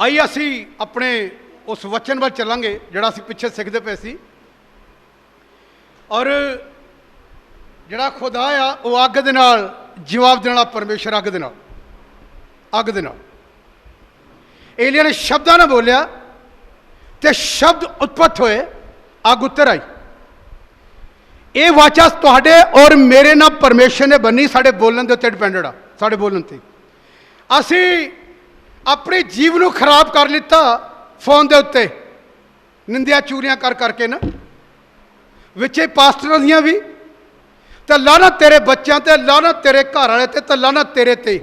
आइए असी अपने उस वचन वाल चलांगे जिहड़ा असी पिछे सीखते पे सी। और जिहड़ा खुदा आ वो अग दे नाल जवाब देने वाला परमेश्वर, अग दे नाल, अग दे नाल। एलिया ने शब्दां ना बोलिया ते शब्द उत्पत्त होए, अग उत्तर आई। ये वाचा तुहाडे और मेरे नाल परमेश्वर ने बनी, साडे बोलण दे उत्ते डिपेंडेड आ, साडे बोलण ते। असी अपने जीव नूं खराब कर लिता फोन दे उत्ते, निंदिया चूरियां कर करके ना, विचे पास्टरां दियां भी, ते लानत तेरे बच्चों ते, लानत तेरे घर वाले ते लानत तेरे ते।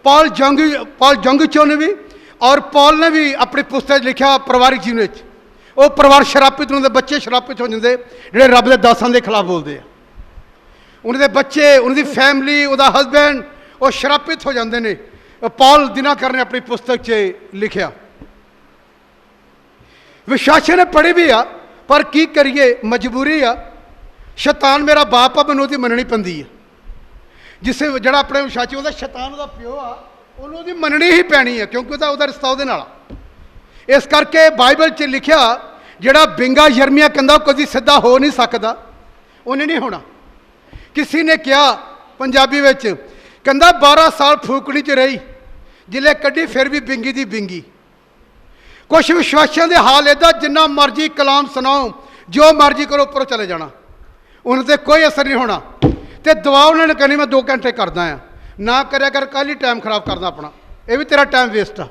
पॉल जंगचो ने भी, और पॉल ने भी अपनी पुस्तक लिखा परिवारिक जीवन में, वो परिवार शरापित, उन्होंने बच्चे शरापित हो जाते जो रब के दासां के खिलाफ बोलते हैं। उन्होंने बच्चे, उनकी फैमिली, उसका हसबैंड वो शरापित हो जाते हैं। पॉल दिनाकर ने अपनी पुस्तक च लिखा। विश्वासी ने पढ़ी भी आ, पर की करिए, मजबूरी आ। शैतान मेरा बाप आ, मैनूं उहदी मननी पैंदी है। जिसे जिहड़ा अपने विश्वासी उहदा शैतान उहदा प्यो आ, उहनूं उहदी मननी ही पैनी है, क्योंकि उहदा रिश्ता उहदे नाल। इस करके बाइबल च लिखिया जिहड़ा बिंगा यरमिया कहंदा कदी सीधा हो नहीं सकता, उन्हें नहीं होना। किसी ने कहा पंजाबी विच, कहंदा 12 साल फूकनी च रही, जिले कड्ढी फिर भी बिंगी दी बिंगी। कुछ विश्वासियों के हाल इदा, जिन्ना मर्जी कलाम सुनाओ, जो मर्जी करो, उपरों चले जाना, उन्हें कोई असर नहीं होना। तो दुआ उन्होंने कहनी मैं 2 घंटे करदा आ, ना करया कर, कल ही टाइम खराब करदा अपना, ये भी तेरा टाइम वेस्ट आ।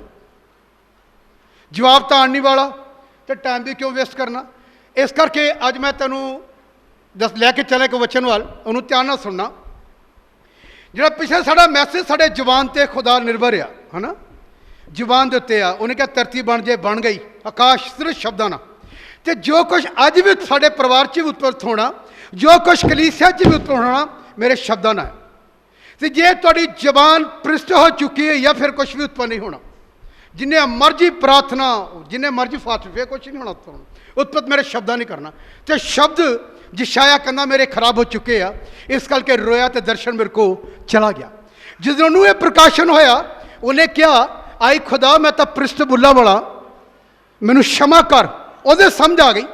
जवाब तो आने वाला, तो टाइम भी क्यों वेस्ट करना। इस करके अज मैं तेनों दस लैके चले एक वचन वाल, उन्होंने ध्यान नाल सुनना। जिहड़ा पिछले साडा मैसेज साडे जवान ते खुदा निर्भर आ, है ना, जवान दे उत्ते आ। उन्हें कहा धरती बन जाए, बन गई, आकाश सिर्फ शब्दां नाल। ते जो कुछ अज भी साडे परिवार च भी उत्पन्न होना, जो कुछ कलीसिया च भी उत्पन्न होना, मेरे शब्दां नाल। ते जे तुहाडी जबान पृष्ठ हो चुकी है, या फिर कुछ भी उत्पन्न नहीं होना। जिन्हें मर्जी प्रार्थना, जिन्हें मर्जी फातफे, कुछ नहीं होना उत्पन्न मेरे शब्दां नहीं करना। तो शब्द जिशाया कहना मेरे खराब हो चुके हैं, इस करके रोया तो दर्शन मेरे को चला गया। जिस दिन उन्होंने प्रकाशन होया, उन्हें कहा आई खुदा मैं तो पृष्ठ बुला वाला, मैनू क्षमा कर। उहदे समझ आ गई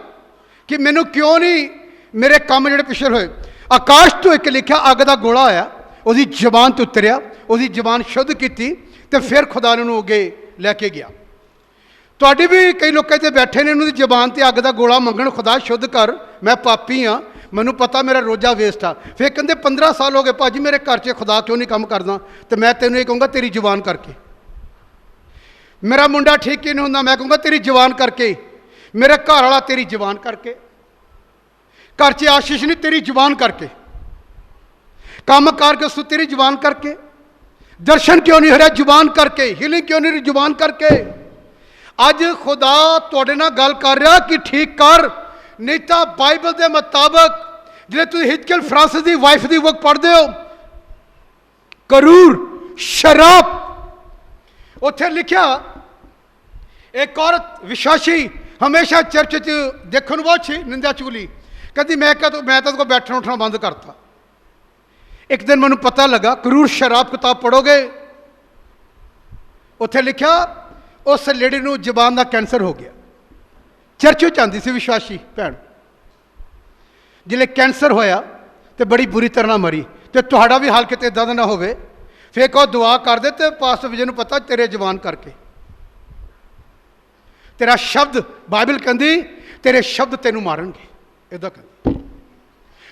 कि मैनू क्यों नहीं मेरे काम जिहड़े पिछले होए। आकाश तो एक लिखा अग का गोला आया, उसकी जबान तो उतरिया, उसकी जबान शुद्ध की, तो फिर खुदा ने उन्होंने अगे लैके गया। तुहाडी भी कई लोग इत्थे बैठे ने, उन्होंने जबान से अग का गोला मंगण, खुदा शुद्ध कर, मैं पापी हाँ, मैनू पता मेरा रोजा वेस्ट आ। फिर कहते 15 साल हो गए भाजी मेरे घर च खुदा क्यों नहीं काम करदा, तो मैं तेनों ये कहूँगा तेरी जबान करके। मेरा मुंडा ठीक ही नहीं होंदा, मैं कहूँगा तेरी जबान करके। मेरा घर वाला तेरी जबान करके। घर च आशीष नहीं, तेरी जबान करके। काम करके उस तेरी जबान करके। दर्शन क्यों नहीं हो रहा, जबान करके। हीलिंग क्यों नहीं रही, जबान करके। अज खुदा तुहाडे नाल गल कर रहा कि ठीक कर, नहीं तो बाइबल के मुताबक जिहड़े तुसीं हिजकियल फ्रांसिस की वाइफ की बुक पढ़ते हो, करूर शराब, उत्थे लिखा एक औरत विश्वासी हमेशा चर्च च देखने बहुत अच्छी निंदा चुगली, कहती मैं तो बैठना उठना बंद करता। एक दिन मैनू पता लगा, करूर शराब किताब पढ़ोगे, उत्थे लिखा उस लेडी नूं जबान का कैंसर हो गया। चर्च आती सी विश्वासी भैन, जिले कैंसर होया तो बड़ी बुरी तरह मरी। तो तुहाडा भी हाल किते इदां दा ना होवे, फिर कहो दुआ कर दे, तो पास्टर विजय नूं पता तेरे जबान करके। तेरा शब्द, बाइबल कहती तेरे शब्द तेनू मारनगे, इदा कहती।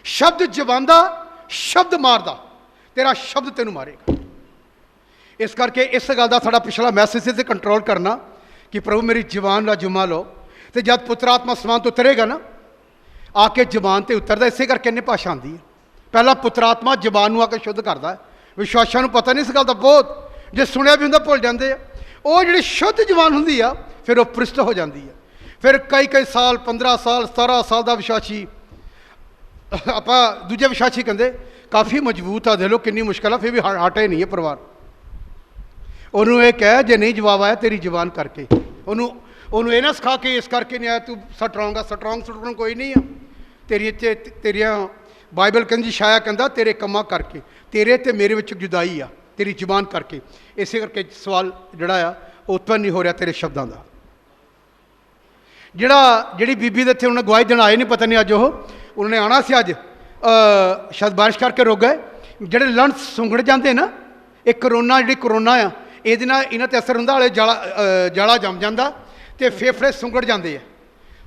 शब्द जबान दा, शब्द मारदा, तेरा शब्द तेनू मारेगा। इस करके इस गल का साडा पिछला मैसेज से कंट्रोल करना कि प्रभु मेरी जबान का जुम्मा लो। तो जब पुत्र आत्मा समान तो उतरेगा ना, आके जबान से उतरता। इसे करके इन्हें भाषा आती है। पहला पुत्र आत्मा जबान आके शुद्ध करता है। विश्वासियों को पता नहीं इस गल का, बहुत जो सुनिया भी होंगे भुल जाते हैं। वो जी शुद्ध जबान होंगी आ, फिर वो पृष्ठ हो जाती है। फिर कई साल, 15 साल, 17 साल का विश्वासी, आप दूजे विश्वासी कहते काफ़ी मजबूत आ, दे लो कितनी मुश्किल है, फिर भी हटे नहीं है परिवार। उन्होंने ये कह जे नहीं जवाब आया तेरी जबान करके। उन्होंने ये ना सिखा के इस करके नहीं आया तू स्ट्रोंग आ, स्ट्रोंग कोई नहीं है। तेरिया बाइबल कहती शाया कहता तेरे कमा करके, तेरे ते मेरे विच जुदाई आ, तेरी जबान करके। इस करके सवाल जोड़ा आ उत्पन्न नहीं हो रहा तेरे शब्दों का। जिहड़ी बीबी दे इत्थे उन्हें गवाही देन आए नहीं, पता नहीं अज उन्होंने आना सी, अज शायद बारिश करके रुक गए। जिहड़े लंस सुंगड़ जाते ना, ये करोना जी करोना आ, ये इन्हां ते असर हुंदा, जाला जम जाता तो फेफड़े सुंगड़ जाते हैं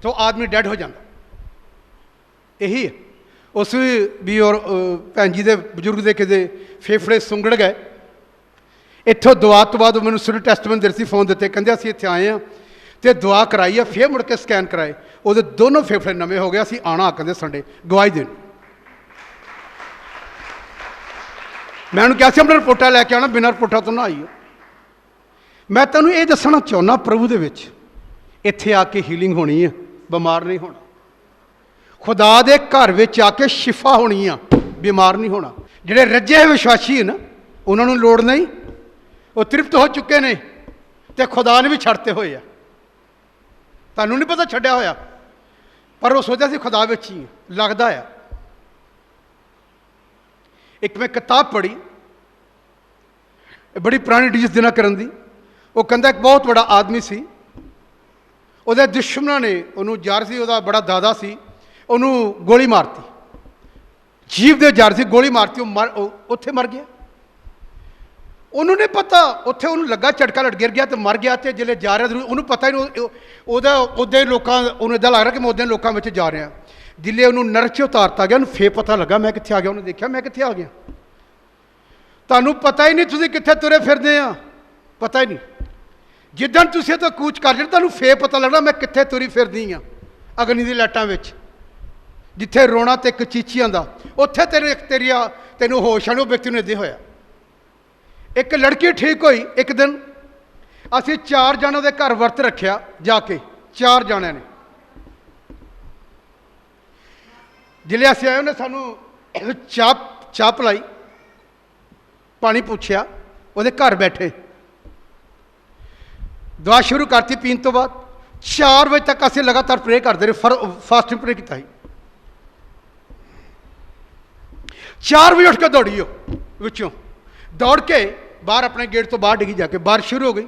तो आदमी डैड हो जाता। यही है उस भी और भैन जी के बजुर्ग के किते फेफड़े सुंगड़ गए। इत्थों दुआ तो बाद मैंने सुन टैस्टमेंट दे सी, फोन दिते, कहते असीं इत्थे आए हैं तो दुआ कराई है, फिर मुड़ के स्कैन कराए, वो दोनों फेफड़े नवे हो गए। असीं आना कहते संडे गवाही देन। मैं उन्होंने कहा अपना रिपोर्टा लैके आना, बिना रिपोर्टा तो ना आइए। मैं तेनों ये दसना चाहुंदा प्रभु दे विच इत्थे आके हीलिंग होनी है, बीमार नहीं होना। खुदा दे घर विच आके शिफा होनी है, बीमार नहीं होना। जिहड़े रज्जे विश्वासी है ना, उन्होंने लोड़ नहीं, वो तृप्त हो चुके ने तो खुदा ने भी छड्डते हुए आ। तुहानूं नहीं पता छड्डिया होया, पर वो सोचदा सी खुदा विच ही लगदा है। एक मैं किताब पढ़ी, बड़ी पुरानी डिजिस दिनाकरन दी। वो कहता एक बहुत बड़ा आदमी सी, उहदे दुश्मनां ने उन्होंने जार सी, उहदा बड़ा दादा सी, उन्होंने गोली मारती, जीव दे जार सी, गोली मारती, उत्थे मर गया। उन्होंने पता, उत्थे उन्होंने लगा झटका, लट गिर गया तो मर गया। तो जिले जा रहा उन्होंने पता ही नहीं, उदा लोगों उन्हें इदा लग रहा कि मैं उदा लोगों में जा रहा। जिले उन्होंने नरक उतारता गया, फिर पता लगा मैं कित्थे आ गया। उन्हें देखा मैं कित्थे आ गया। तुहानूं पता ही नहीं तुसीं कित्थे तुरे फिरदे आ, पता ही नहीं। जिदन तुसीं तो कूच कर जाओ, तुहानूं फिर पता लगना मैं कित्थे तुरी फिरदी हाँ। अग्नि दी लाइटां विच जिथे रोना तो कचीचियां दा, उत्थे तेनों होश आने, वो व्यक्ति ने इदां होया। एक लड़की ठीक हुई, एक दिन असीं 4 जणों के घर वर्त रखिया जाके, 4 जणिਆਂ ने। जिले असीं आए, उन्हें सानू चाह पिलाई, पानी पूछया, वो घर बैठे दुआ शुरू करती पीन तो बाद। 4 बजे तक असीं लगातार प्रे करते रहे, फास्टिंग प्रे किया। 4 बजे उठ के दौड़ी हो, विचों दौड़ के बाहर अपने गेट तो बाहर डिगी, जाके बारिश शुरू हो गई।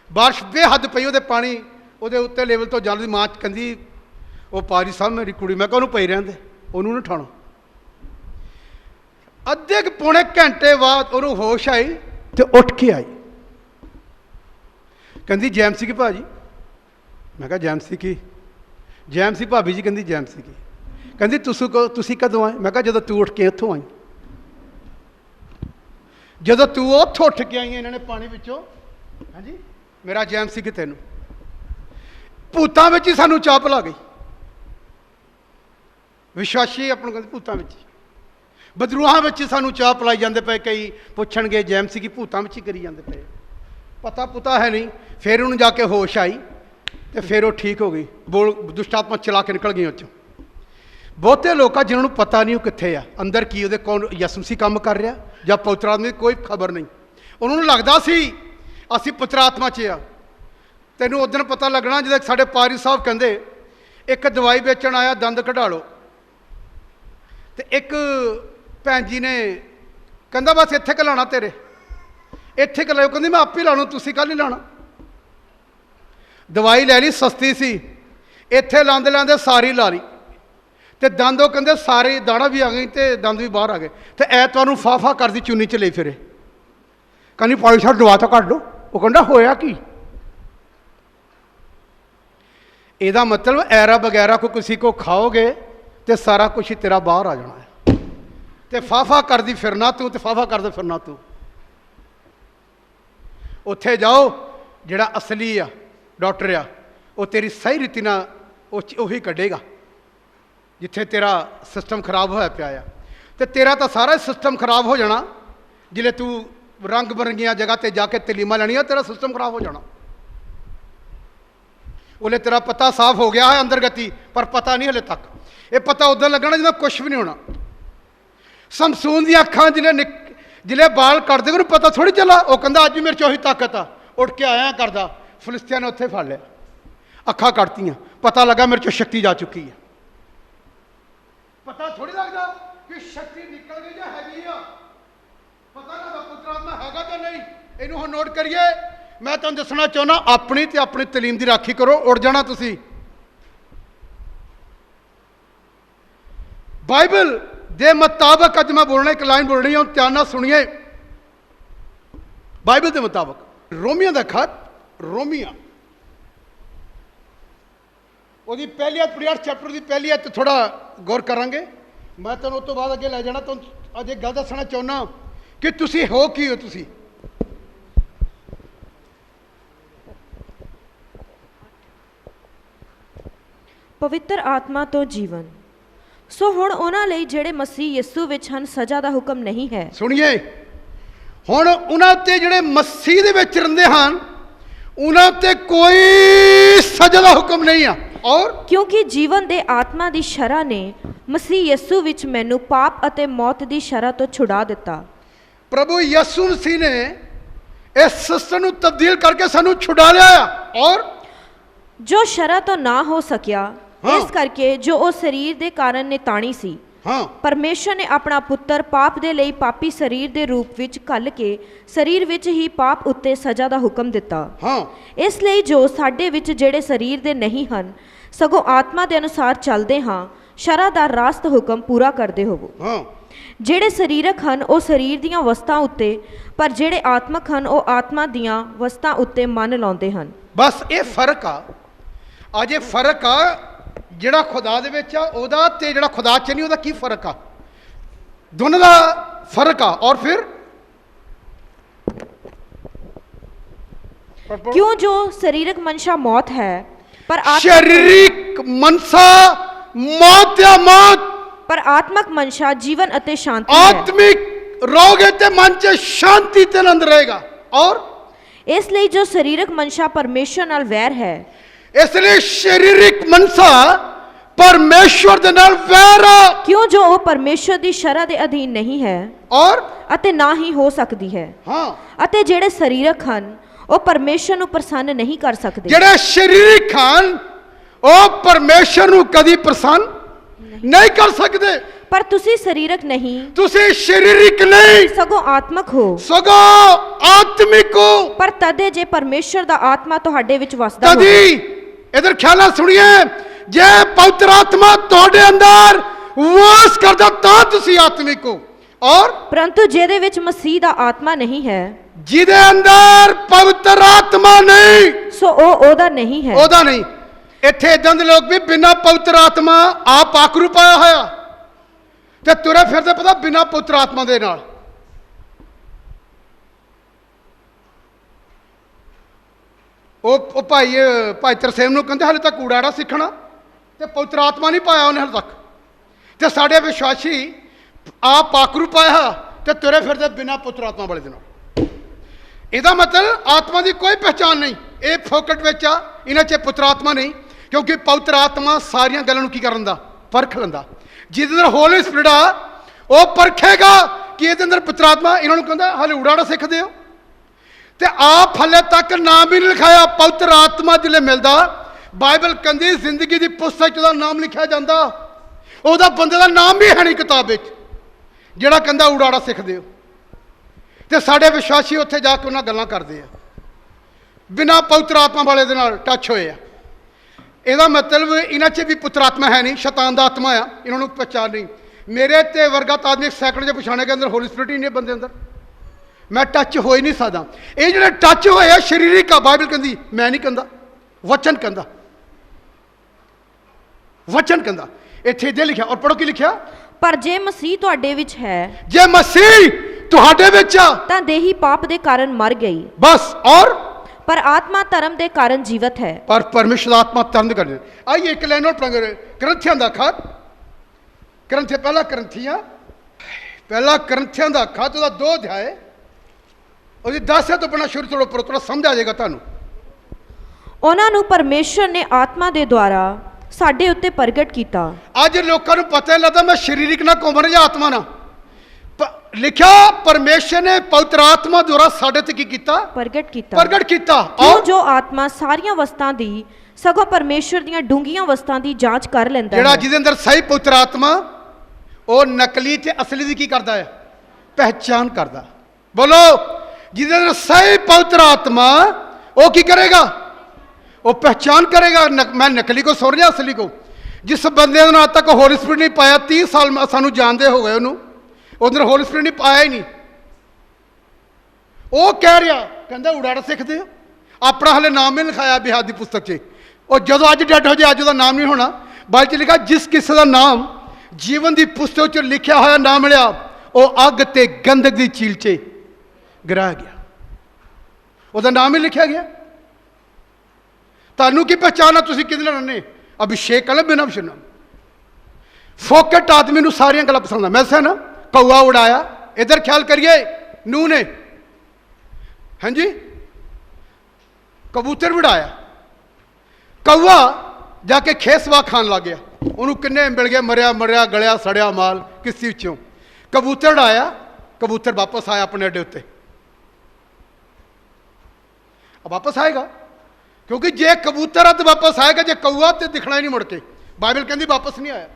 बारिश बेहद पई, वो पानी वो उत्ते लेवल तो जाने की। माँ कहती वो पाजी साहब मेरी कुड़ी, मैं कहूँ पई रहने, उन्होंने नहीं उठाना। अद्धे पौने घंटे बाद उन्होंने होश आई तो उठ के आई, कहती जैम सी की भाजी। मैं कहा जैम सी की? जैम सी भाभी जी। कहती जैम सी की? कहती तुसी कदों आए? मैं कहा जदों तू उठ के उत्थों आई, जदों तू उत्थों उठ के आई इन्होंने पानी विचों। हाँ जी, मेरा जैम सी कि तेनों भूतां विच ही सानू चाह पिला गई। विश्वासी अपने कहते भूतां विच, बदरूहां विच सानू चाह पिलाई जाते पे। कई पुछणगे जैम सी कि भूतां विच ही करी जाते पे, पता पुता है नहीं। फिर उन्होंने जाके होश आई तो फिर वो ठीक हो गई, बोल दुष्ट आत्मा चला के निकल गई उस। बहुते लोग जिन्होंने पता नहीं वो कित्थे आ, अंदर की वो कौन यसुसी काम कर रहा या पवित्र आत्मा, कोई खबर नहीं। उन्होंने लगता सी असी पवित्र आत्मा च आ। तेनों उस दिन पता लगना जो साढ़े पारी साहब कहते एक दवाई बेचण आया, दंद कढ़ा लो। तो एक भैन जी ने कहता बस इत्थे क लाना, तेरे इत्थे क लो। कहती मैं आप ही लाणा, तुसीं कल ही लाना। दवाई लै ली, सस्ती सी, इत्थे लांदे लांदे सारी ला ली। तो दंद कहते सारे दाड़ा भी आ गई तो दंद भी बाहर आ गए। तो ऐतवार फाफा करती चुनी च ले फिरे, कहनी पानी साहब दवा तो कट लो। वो कहता होया की? ਇਹਦਾ मतलब ऐरा वगैरह को किसी को खाओगे तो सारा कुछ ही तेरा बाहर आ जाना है। तो फाफा करदी फिरना तू, तो फाफा करदे फिरना तू। उत्थे जाओ, जिहड़ा असली आ डॉक्टर आ, वो तेरी सही रीति नाल उही कढ़ेगा। जिथे तेरा सिस्टम खराब होया पिया आ, तो तेरा तो सारा सिस्टम खराब हो जाना। जिले तू रंग बरंगिया जगह पर जाके तलीमा लैनिया, तेरा सिस्टम खराब हो जाना। बोले तेरा पता साफ हो गया है अंदर गति, पर पता नहीं हले तक। ये पता उधर लगना जिन्हें कुछ भी नहीं होना। समसून दी अखां जिले बाल कट दे, पता थोड़ी चला। वो कहता अज भी मेरे चोही ताकत आ, उठ के आया करदा। फिलिस्तियां ने उत्थे फड़ लिया, अखां कटतियां, पता लगा मेरे चो शक्ति जा चुकी है। पता थोड़ी लगता कि शक्ति निकल गई या हैगी आ, पता लगता पुत्र आत्मा हैगा तो नहीं। इनू हम नोट करिए, मैं तुहानूं दसना चाहुंदा अपनी ते अपनी तलीम की राखी करो, उड़ जाना तुसी। बाइबल दे मुताबक अज मैं बोलना, एक लाइन बोलनी है, ध्यान नाल सुनिए। बाइबल के मुताबक रोमिया का खत, रोमिया ਉਹਦੀ ਪਹਿਲੀ ਆਇਤ, 68 ਚੈप्टर की पहली आयत थोड़ा गौर करांगे। मैं तुहानूं उस तो बाद अगे लै जाना। तुहानूं अज एक गल दसना चाहुंदा कि तुसी हो की हो। तुसी पवित्र आत्मा तो जीवन। सो हुण उन्हां लई जिहड़े मसीह यीशु विच हन सज़ा दा हुक्म नहीं है। सुनिए, हुण उन्हां ते जिहड़े मसीह दे विच रहिंदे हन उन्हां ते कोई सज़ा दा हुक्म नहीं है। और क्योंकि जीवन दे आत्मा दी शरह ने मसीह यीशु विच मैनू पाप अते मौत दी शरह तो छुड़ा दिता। प्रभु यीशु मसीह ने इस सिस्टम नूं तब्दील करके सानू छुड़ा लिया। और जो शरह तो ना हो सकिया, हाँ। इस करके जो वो शरीर दे कारण निताणी सी, हाँ, परमेश्वर ने अपना पुत्र पाप दे लई पापी शरीर दे रूप विच घल के शरीर विच ही पाप उत्ते सज़ा दा हुक्म दिता। हाँ, इसलिए जो साडे विच जेड़े शरीर दे नहीं हन सगों आत्मा दे अनुसार चलदे हाँ, शरह दा रास्त हुक्म पूरा करदे होवो। हाँ, जेड़े शरीरक हन वो शरीर दियां वस्तां उत्ते, पर जेड़े आत्मक हन वो आत्मा दियां वस्तां उत्ते मन लाउंदे हन। बस ये फर्क आ। अज ये फर्क आ ਜਿਹੜਾ खुदा ਦੇ ਵਿੱਚ ਆ ਉਹਦਾ ਤੇ ਜਿਹੜਾ खुदा 'ਚ ਨਹੀਂ ਉਹਦਾ ਕੀ ਫਰਕ ਆ। ਦੋਨਾਂ ਦਾ ਫਰਕ ਆ। और फिर क्यों जो शारीरिक मंशा मौत है, पर शारीरिक मनसा मौत या मौत, पर आत्मक मंशा जीवन अते शांति है। आत्मिक रहोगे ते मन 'ਚ शांति ते आनंद रहेगा। और इसलिए जो शारीरिक मंशा परमेश्वर नाल वैर है, इसलिए शारीरिक मनसा परमेश्वर दे नाल वैर आ। क्यों जो वो परमेश्वर दी शरह दे अधीन नहीं है और अते ना ही हो सकती है। हाँ, अते जेड़े शरीरक हन वो परमेश्वर नू प्रसन्न नहीं कर सकते। ਜਿਹੜੇ ਸ਼ਰੀਰਿਕ ਹਨ ਉਹ ਪਰਮੇਸ਼ਰ ਨੂੰ ਕਦੀ ਪ੍ਰਸੰਨ ਨਹੀਂ ਕਰ ਸਕਦੇ। पर तुसी शरीरक नहीं ਤੁਸੀਂ ਸ਼ਰੀਰਿਕ ਨਹੀਂ सगों आत्मक हो। ਸਗੋਂ ਆਤਮਿਕ ਹੋ। पर तदे जे परमेश्वर दा आत्मा तुहाडे विच वसदा होवे, तदी इधर ख्याल नाल सुनिए, जे पवित्र आत्मा ਤੁਹਾਡੇ अंदर वास करदा ਤਾਂ ਤੁਸੀਂ ਆਤਮਿਕ ਹੋ। और परंतु जेदे विच मसीह दा आत्मा नहीं है ਜਿਹਦੇ ਅੰਦਰ ਪਵਿੱਤਰ ਆਤਮਾ ਨਹੀਂ सो ओ ओदा नहीं है। ਉਹਦਾ ਨਹੀਂ। ਇੱਥੇ ਇਦਾਂ ਦੇ ਲੋਕ ਵੀ ਬਿਨਾਂ ਪਵਿੱਤਰ ਆਤਮਾ ਆਪ ਆਕਰੂ ਪਾਇਆ ਹੋਇਆ ਤੇ ਤੁਰੇ ਫਿਰਦੇ ਪਤਾ ਬਿਨਾਂ ਪਵਿੱਤਰ ਆਤਮਾ ਦੇ ਨਾਲ। ਉਹ ਭਾਈ ਤਰਸੇਮ ਨੂੰ ਕਹਿੰਦੇ ਹਾਲੇ ਤੱਕ ਕੂੜਾੜਾ ਸਿੱਖਣਾ ਤੇ ਪਵਿੱਤਰ ਆਤਮਾ ਨਹੀਂ ਪਾਇਆ ਉਹਨੇ ਹਾਲੇ ਤੱਕ। ਤੇ ਸਾਡੇ ਵਿਸ਼ਵਾਸੀ ਆਪ ਆਕਰੂ ਪਾਇਆ ਤੇ ਤੁਰੇ ਫਿਰਦੇ ਬਿਨਾਂ ਪਵਿੱਤਰ ਆਤਮਾ ਵਾਲੇ ਦੇ ਨਾਲ। ਇਹਦਾ ਮਤਲਬ ਆਤਮਾ ਦੀ ਕੋਈ ਪਹਿਚਾਨ ਨਹੀਂ। ਇਹ ਫੋਕਟ ਵਿੱਚ ਆ, ਇਹਨਾਂ 'ਚ ਪੁੱਤਰ ਆਤਮਾ ਨਹੀਂ। ਕਿਉਂਕਿ ਪਵਿੱਤਰ ਆਤਮਾ ਸਾਰੀਆਂ ਗੱਲਾਂ ਨੂੰ ਕੀ ਕਰਨ ਦਾ ਪਰਖ ਲੈਂਦਾ। ਜਿਹਦੇ ਅੰਦਰ ਹੋਲੀ ਸਪਿਰਿਟ ਆ ਉਹ ਪਰਖੇਗਾ ਕਿ ਇਹਦੇ ਅੰਦਰ ਪੁੱਤਰ ਆਤਮਾ। ਇਹਨਾਂ ਨੂੰ ਕਹਿੰਦਾ ਹਾਲੇ ਉਡਾੜਾ ਸਿੱਖਦੇ ਹੋ ਤੇ ਆਪ ਹਲੇ ਤੱਕ ਨਾਮ ਵੀ ਨਹੀਂ ਲਿਖਾਇਆ। ਪਵਿੱਤਰ ਆਤਮਾ ਜਿਲੇ ਮਿਲਦਾ ਬਾਈਬਲ ਕਹਿੰਦੀ ਜ਼ਿੰਦਗੀ ਦੀ ਪੁਸਤਕ 'ਚ ਉਹਦਾ ਨਾਮ ਲਿਖਿਆ ਜਾਂਦਾ। ਉਹਦਾ ਬੰਦੇ ਦਾ ਨਾਮ ਵੀ ਹੈ ਨਹੀਂ ਕਿਤਾਬ ਵਿੱਚ ਜਿਹੜਾ ਕਹਿੰਦਾ ਉਡਾੜਾ ਸਿੱਖਦੇ ਹੋ। ਤੇ ਸਾਡੇ ਵਿਸ਼ਵਾਸੀ ਉੱਥੇ ਜਾ ਕੇ ਉਹਨਾਂ ਗੱਲਾਂ ਕਰਦੇ ਆ ਬਿਨਾਂ ਪਵਿੱਤਰ ਆਤਮਾ ਵਾਲੇ ਦੇ ਨਾਲ ਟੱਚ ਹੋਏ ਆ। ਇਹਦਾ ਮਤਲਬ ਇਹਨਾਂ 'ਚ ਵੀ ਪੁੱਤਰ ਆਤਮਾ ਹੈ ਨਹੀਂ, ਸ਼ੈਤਾਨ ਦਾ ਆਤਮਾ ਆ। ਇਹਨਾਂ ਨੂੰ ਪਛਾਣ ਨਹੀਂ। ਮੇਰੇ ਤੇ ਵਰਗਾ ਤਾਂ ਆਦਮੀ ਸੈਕਿੰਡ 'ਚ ਪਛਾਣੇ ਕੇ ਅੰਦਰ ਹੋਲੀ ਸਪਿਰਿਟ ਹੀ ਨਹੀਂ ਬੰਦੇ ਅੰਦਰ। ਮੈਂ ਟੱਚ ਹੋ ਹੀ ਨਹੀਂ ਸਕਦਾ। ਇਹ ਜਿਹੜੇ ਟੱਚ ਹੋਏ ਆ ਸਰੀਰਿਕ ਆ। ਬਾਈਬਲ ਕਹਿੰਦੀ, ਮੈਂ ਨਹੀਂ ਕਹਿੰਦਾ, ਵਚਨ ਕਹਿੰਦਾ, ਵਚਨ ਕਹਿੰਦਾ। ਇੱਥੇ ਇਹਦੇ ਲਿਖਿਆ। ਔਰ ਪੜੋ ਕੀ ਲਿਖਿਆ। पर जे मसीह तुहाडे विच है ਜੇ ਮਸੀਹ ਤੁਹਾਡੇ ਵਿੱਚ ਆ तां देही पाप दे कारण मर गई, बस। और पर आत्मा धर्म दे कारण जीवित है। पर परमेश्वर आत्मा तंद कर। आइए एक लाइन और पढ़ेंगे। करंथियां दा खत, करंथिया पहला करंथियां दा खत ਉਹਦਾ 2 ਅਧਿਆਏ ਉਹਦੀ 10 ਤੋਂ ਪੜਨਾ ਸ਼ੁਰੂ ਕਰੋ। ਪਰ ਥੋੜਾ ਸਮਝ ਆ ਜਾਏਗਾ ਤੁਹਾਨੂੰ। ਉਹਨਾਂ ਨੂੰ ਪਰਮੇਸ਼ਰ ਨੇ ਆਤਮਾ ਦੇ ਦੁਆਰਾ ਸਾਡੇ ਉੱਤੇ ਪ੍ਰਗਟ ਕੀਤਾ। ਅੱਜ ਲੋਕਾਂ ਨੂੰ ਪਤਾ ਹੀ ਲੱਗਦਾ ਮੈਂ ਸਰੀਰਿਕ ਨਾ ਘੁੰਮ ਰਿਹਾ ਜਾਂ ਆਤਮਾ ਨਾ। ਲਿਖਿਆ ਪਰਮੇਸ਼ਰ ਨੇ ਪਵਿੱਤਰ ਆਤਮਾ ਦੁਆਰਾ ਸਾਡੇ ਤੇ ਕੀ ਕੀਤਾ? ਪ੍ਰਗਟ ਕੀਤਾ। ਪ੍ਰਗਟ ਕੀਤਾ। ਕਿਉਂ ਜੋ ਆਤਮਾ ਸਾਰੀਆਂ ਵਸਤਾਂ ਦੀ ਸਗੋਂ ਪਰਮੇਸ਼ਰ ਦੀਆਂ ਡੂੰਘੀਆਂ ਵਸਤਾਂ ਦੀ ਜਾਂਚ ਕਰ ਲੈਂਦਾ ਹੈ। ਜਿਹੜਾ ਜਿਹਦੇ ਅੰਦਰ ਸਹੀ ਪਵਿੱਤਰ ਆਤਮਾ ਉਹ ਨਕਲੀ ਤੇ ਅਸਲੀ ਦੀ ਕੀ ਕਰਦਾ ਹੈ? ਪਹਿਚਾਨ ਕਰਦਾ। ਬੋਲੋ, ਜਿਹਦੇ ਅੰਦਰ ਸਹੀ ਪਵਿੱਤਰ ਆਤਮਾ वो की करेगा? वो पहचान करेगा मैं नकली को सुन रहा असली को। जिस बंदे ने आज तक होली स्पिरिट नहीं पाया, 30 साल सानू जानते हो गए उन्होंने, उधर होली स्पिरिट नहीं पाया ही नहीं। वो कह रहा कहता उड़ाड़ा सिखते हो, अपना हले नाम नहीं लिखाया बिहार की पुस्तक से। और जो अज डेड हो जाए अज का नाम नहीं होना। बाइबल च लिखा जिस किसी का नाम जीवन की पुस्तक च लिखा होया ना मिलिया, वो अग ते गंधक की झील च गिराया गया, उसका नाम ही लिखा गया। तुहानू की पहचान है तुसीं किहदे नाल रहने? अभिषेक कल बिना अभिषेक फोकट आदमी नूं सारियां गल्लां पसंद आ। मैं दस्सिया ना कौआ उड़ाया, इधर ख्याल करिए नूह ने, हाँ जी, कबूतर भी उड़ाया। कौआ जाके खेसवा खान लग गया, उन्होंने किन्ने मिल गए, मरिया मरिया गलिया सड़िया माल किसी चों। कबूतर उड़ाया, कबूतर वापस आया अपने अड्डे उत्ते। अब वापस आएगा क्योंकि जे कबूतर है तो वापस आएगा, जे कौआ तो दिखना ही नहीं मुड़ के। बाइबल कहती वापस नहीं आया,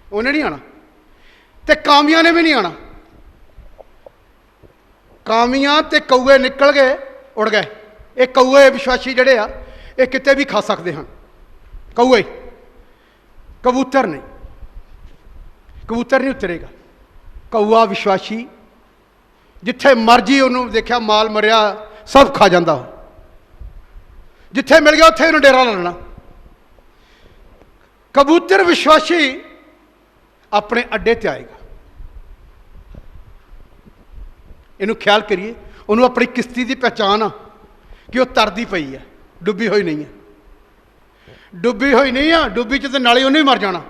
उन्हें नहीं आना, तो कामिया ने भी नहीं आना। कामिया ते कौए निकल गए, उड़ गए। ये कौए विश्वासी जड़े आ ये किते भी खा सकते हैं, कौए, कबूतर नहीं। कबूतर नहीं उतरेगा, कौआ विश्वासी जिथे मर्जी उन्होंने देखा माल मरिया सब खा जाता, जिथे मिल गया उत्थे उन्हें डेरा लाना। कबूतर विश्वासी अपने अड्डे ते आएगा। इनू ख्याल करिए, उन्होंने अपनी किश्ती की पहचान आ कि वह तरदी पई है, डुबी हुई नहीं है। डुबी हुई नहीं है, डुबी च तो नाले उन्हें भी मर जाना।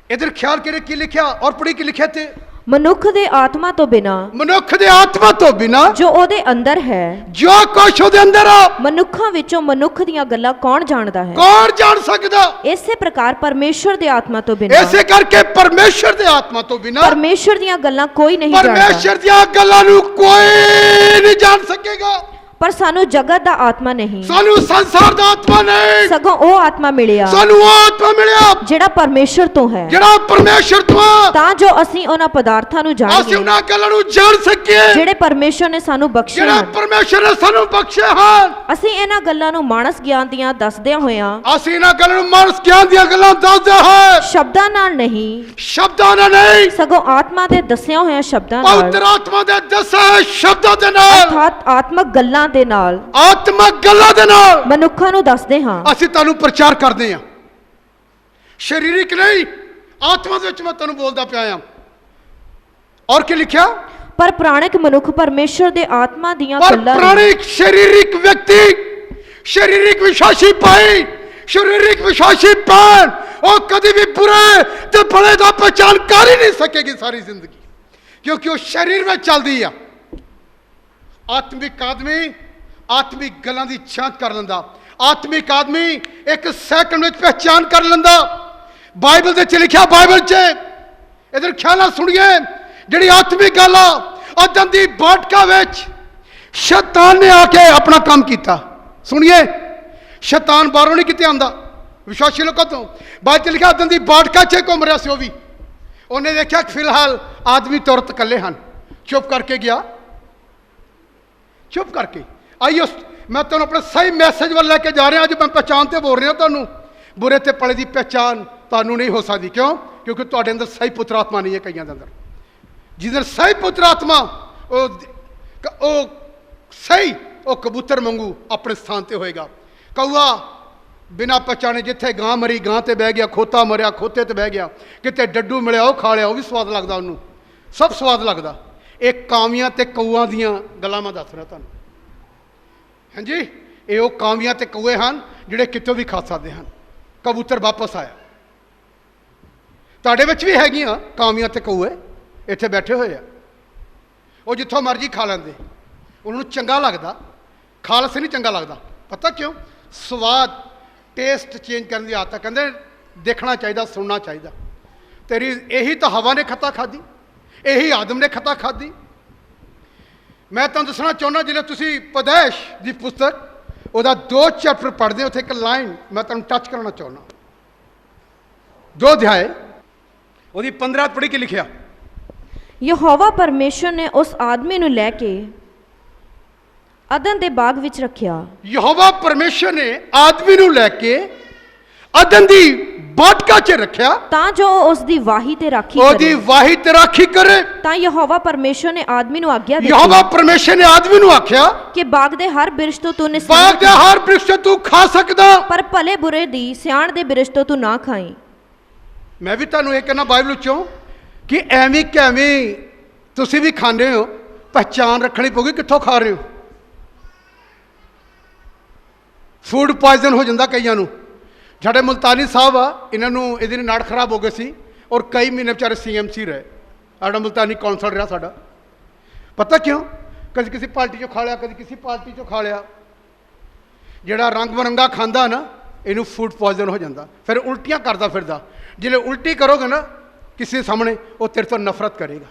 इधर ख्याल करिए की लिखा और पढ़ी की लिखा थे, मनुख दे आत्मा तो बिना, मनुख दे आत्मा तो बिना जो ओदे अंदर है, जो कुछ ओदे अंदर आ, मनुखां विचों मनुख दीयां गल्लां कौन जानदा है? कौन जान सकदा? इसे प्रकार परमेश्वर दे आत्मा तो बिना, ऐसे करके परमेश्वर दे आत्मा तो बिना, परमेश्वर दीयां गल्लां कोई नहीं जानदा। परमेश्वर दियां गल्लां नूं कोई नहीं जान सकेगा। पर सानू जगत दा आत्मा नहीं, सानू संसार दा आत्मा नहीं, सगों ओ आत्मा मिलिया सानू वो आत्मा मिलिया जेड़ा परमेश्वर तो है, जेड़ा परमेश्वर तो आ, ਤਾਂ ਜੋ ਅਸੀਂ ਉਹਨਾਂ ਪਦਾਰਥਾਂ ਨੂੰ ਅਸੀਂ ਜਾਣੀਏ ਉਹਨਾਂ ਗੱਲਾਂ ਨੂੰ ਜਾਣ ਸਕੀਏ ਜਿਹੜੇ ਪਰਮੇਸ਼ਰ ਨੇ ਸਾਨੂੰ ਬਖਸ਼ੇ ਜਿਹੜਾ ਹਨ। ਪਰਮੇਸ਼ਰ ਨੇ ਸਾਨੂੰ ਬਖਸ਼ੇ ਹਨ। ਅਸੀਂ ਇਹਨਾਂ ਗੱਲਾਂ ਨੂੰ ਮਾਨਸ ਗਿਆਨ ਦੀਆਂ ਦੱਸਦਿਆਂ ਹੋਇਆਂ ਅਸੀਂ ਇਹਨਾਂ ਗੱਲਾਂ ਨੂੰ ਮਾਨਸ ਗਿਆਨ ਦੀਆਂ ਗੱਲਾਂ ਦੱਸਦੇ ਹਾਂ, ਸ਼ਬਦਾਂ ਨਾਲ ਨਹੀਂ, ਸ਼ਬਦਾਂ ਨਾਲ ਨਹੀਂ, ਸਗੋਂ ਆਤਮਾ ਦੇ ਦੱਸਿਆ ਹੋਇਆਂ ਸ਼ਬਦਾਂ ਨਾਲ, ਪਵਿੱਤਰ ਆਤਮਾ ਦੇ ਦੱਸੇ ਸ਼ਬਦਾਂ ਦੇ ਨਾਲ, ਅਰਥਾਤ ਆਤਮਕ ਗੱਲਾਂ ਦੇ ਨਾਲ ਆਤਮਕ ਗੱਲਾਂ ਦੇ ਨਾਲ ਮਨੁੱਖਾਂ ਨੂੰ ਦੱਸਦੇ ਹਾਂ। ਅਸੀਂ ਤੁਹਾਨੂੰ ਪ੍ਰਚਾਰ ਕਰਦੇ ਹਾਂ, ਸਰੀਰਿਕ ਨਹੀਂ, ਆਤਮਾ ਦੇ ਵਿੱਚ ਮੈਂ ਤੁਹਾਨੂੰ ਬੋਲਦਾ ਪਿਆ ਹਾਂ। ਔਰ ਕੀ ਲਿਖਿਆ? ਪਰ ਪ੍ਰਾਣਿਕ ਮਨੁੱਖ ਪਰਮੇਸ਼ਰ ਦੇ ਆਤਮਾ ਦੀਆਂ ਪਰ ਗੱਲਾਂ ਨੂੰ, प्राणिक शारीरिक व्यक्ति, शारीरिक विश्वासी भाई, शारीरिक विश्वासी बहन, वो कभी भी बुरे ते भले दा पहचान कर ही नहीं सकेगी सारी जिंदगी, क्योंकि वो शरीर में चलती है। आत्मिक आदमी आत्मिक गल्लां दी जांच कर लेंदा, आत्मिक आदमी एक सैकंड में पहचान कर लेंदा। बाइबल दे च लिखिया, बाइबल च इधर ख्याल नाल सुनिए, जिहड़ी आत्मिक गल आ अदन दी बाटका विच शैतान ने आके अपना काम किया। सुनिए, शैतान बाहरों नहीं किते आंदा, विश्वासी लोगों तो। बाइबल च लिखा अदन दी बाटका च घूम रहा सी, वो भी उन्हें देखा फिलहाल आदमी तुरत कले हैं, चुप करके गया, चुप करके। आइयो मैं तुम अपने सही मैसेज वाल लैके जा रहा, अज मैं पहचान से बोल रहा तुहानू। बुरे ते भले की पहचान तुहानू नहीं हो सकती, क्यों? क्योंकि तुहाडे अंदर सही पुत्र आत्मा नहीं है। कईयां दे अंदर जिधर सही पुत्र आत्मा ओ सही वो कबूतर वांगू अपने स्थान पर होएगा। कौआ बिना पहचाने जिथे गां मरी गां ते बह गया, खोता मरिया खोते ते बह गया, किते डड्डू मिलिया वो खा लिया, वो भी स्वाद लगता उन्होंने, सब स्वाद लगता। एक कामियां ते कौआं दियां गल्लां मैं दस रहा तुहानू। हाँ जी, ये वो कामियां ते कौए हैं जिहड़े कितों भी खा सकते हैं। कबूतर वापस आया, तुहाडे विच भी हैगियां कामियां ते कौए इत्थे बैठे हुए हैं, वो जिथों मर्जी खा लेंदे, उन्होंने चंगा लगता, खालस नहीं चंगा लगता। पता क्यों? स्वाद टेस्ट चेंज करने की आदत, कहते देखना चाहिए, सुनना चाहिए। तेरी यही तो हवा ने खता खाधी, यही आदम ने खता खाधी। मैं तुम दसना चाहना, जिसले तुसी पैदाइश की पुस्तक वह 2 चैप्टर पढ़ते, उत्थे एक लाइन मैं तुम टच करना चाहना। 2 अध्याय वो 15 पढ़ी के लिखिया, ਯਹੋਵਾ ਪਰਮੇਸ਼ਰ ਨੇ ਉਸ ਆਦਮੀ ਨੂੰ ਲੈ ਕੇ ਅਦਨ ਦੇ ਬਾਗ ਵਿੱਚ ਰੱਖਿਆ। ਯਹੋਵਾ ਪਰਮੇਸ਼ਰ ਨੇ ਆਦਮੀ ਨੂੰ ਲੈ ਕੇ ਅਦਨ ਦੀ ਬਾਟਕਾ 'ਚ ਰੱਖਿਆ ਤਾਂ ਜੋ ਉਸ ਦੀ ਵਾਹੀ ਤੇ ਰਾਖੀ ਉਹਦੀ ਕਰੇ। ਵਾਹੀ ਤੇ ਰਾਖੀ ਕਰੇ। ਤਾਂ ਯਹੋਵਾ ਪਰਮੇਸ਼ਰ ਨੇ ਆਦਮੀ ਨੂੰ ਆਗਿਆ ਯਹੋਵਾ ਦਿੱਤੀ ਪਰਮੇਸ਼ਰ ਨੇ ਆਦਮੀ ਨੂੰ ਆਖਿਆ ਕਿ ਬਾਗ ਦੇ ਹਰ ਬਿਰਛ ਤੋਂ ਤੂੰ ਬਾਗ ਨਿਸਬਤ ਦੇ ਹਰ ਬ੍ਰਿਕਸ਼ ਤੋਂ ਤੂੰ ਖਾ ਸਕਦਾ, ਪਰ ਭਲੇ ਬੁਰੇ ਦੀ ਸਿਆਣ ਦੇ ਬਿਰਛ ਤੋਂ ਤੂੰ ਨਾ ਖਾਈ। ਮੈਂ ਵੀ ਤੁਹਾਨੂੰ ਇਹ ਕਹਿਣਾ ਬਾਈਬਲ ਵਿੱਚੋਂ ਕਿ ਐਵੇਂ ਕਿਵੇਂ ਤੁਸੀਂ ਵੀ ਖਾਂਦੇ ਹੋ, ਪਹਿਚਾਨ ਰੱਖਣੀ ਪਊਗੀ ਕਿੱਥੋਂ ਖਾ ਰਹੇ ਹੋ। ਫੂਡ ਪੋਇਜ਼ਨ ਹੋ ਜਾਂਦਾ ਕਈਆਂ ਨੂੰ। ਸਾਡੇ ਮੁਲਤਾਨੀ ਸਾਹਿਬ ਆ, ਇਹਨਾਂ ਨੂੰ ਇਹਦੇ ਨਾਲ ਨਾੜ ਖਰਾਬ ਹੋ ਗਏ ਸੀ ਔਰ ਕਈ ਮਹੀਨੇ ਵਿਚਾਰੇ CMC ਰਹੇ। ਸਾਡਾ ਮੁਲਤਾਨੀ ਕੌਂਸਲ ਰਿਹਾ ਸਾਡਾ। ਪਤਾ ਕਿਉਂ? ਕਦੀ ਕਿਸੇ ਪਾਰਟੀ 'ਚੋਂ ਖਾ ਲਿਆ, ਕਦੀ ਕਿਸੇ ਪਾਰਟੀ 'ਚੋਂ ਖਾ ਲਿਆ। ਜਿਹੜਾ ਰੰਗ ਬਰੰਗਾ ਖਾਂਦਾ ਨਾ, ਇਹਨੂੰ ਫੂਡ ਪੋਇਜ਼ਨ ਹੋ ਜਾਂਦਾ, ਫਿਰ ਉਲਟੀਆਂ ਕਰਦਾ ਫਿਰਦਾ। ਜਿਹੜੇ ਉਲਟੀ ਕਰੋਗੇ ਨਾ ਕਿਸੇ ਸਾਹਮਣੇ, ਉਹ ਤੇਰੇ ਤੋਂ ਨਫ਼ਰਤ ਕਰੇਗਾ।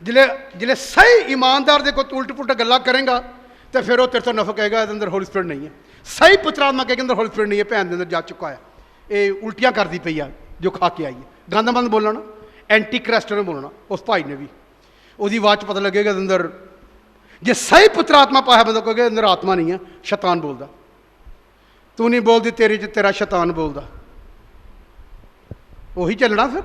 ਜਿਹੜੇ ਸਹੀ ਇਮਾਨਦਾਰ ਦੇ ਕੋਲ ਤੂੰ ਉਲਟ ਪੁਲਟ ਗੱਲਾਂ ਕਰੇਗਾ ਤੇ ਫਿਰ ਉਹ ਤੇਰੇ ਤੋਂ ਨਫ਼ਰਤ ਕਹੇਗਾ, ਇਹਦੇ ਅੰਦਰ ਹੋਲੀ ਸਪਿਰਿਟ ਨਹੀਂ ਹੈ। ਸਹੀ ਪੁੱਤਰ ਆਤਮਾ ਕਹੇਗਾ ਅੰਦਰ ਹੋਲੀ ਸਪਿਰਿਟ ਨਹੀਂ ਹੈ, ਭੈਣ ਦੇ ਅੰਦਰ ਜਾ ਚੁੱਕਾ ਹੈ, ਇਹ ਉਲਟੀਆਂ ਕਰਦੀ ਪਈ ਆ ਜੋ ਖਾ ਕੇ ਆਈ ਹੈ। ਗੰਦ ਬੰਦ ਬੋਲਣਾ, ਐਂਟੀ ਕ੍ਰਾਈਸਟ ਨੇ ਬੋਲਣਾ। ਉਸ ਭਾਈ ਨੇ ਵੀ, ਉਹਦੀ ਆਵਾਜ਼ 'ਚ ਪਤਾ ਲੱਗੇਗਾ ਇਹਦੇ ਅੰਦਰ ਜੇ ਸਹੀ ਪੁੱਤਰ ਆਤਮਾ ਪਾਇਆ ਬੰਦਾ ਕਹੇਗਾ ਅੰਦਰ ਆਤਮਾ ਨਹੀਂ ਹੈ, ਸ਼ੈਤਾਨ ਬੋਲਦਾ। ਤੂੰ ਨਹੀਂ ਬੋਲਦੀ, ਤੇਰੇ 'ਚ ਤੇਰਾ ਸ਼ੈਤਾਨ ਬੋਲਦਾ। ਉਹੀ ਚੱਲਣਾ ਫਿਰ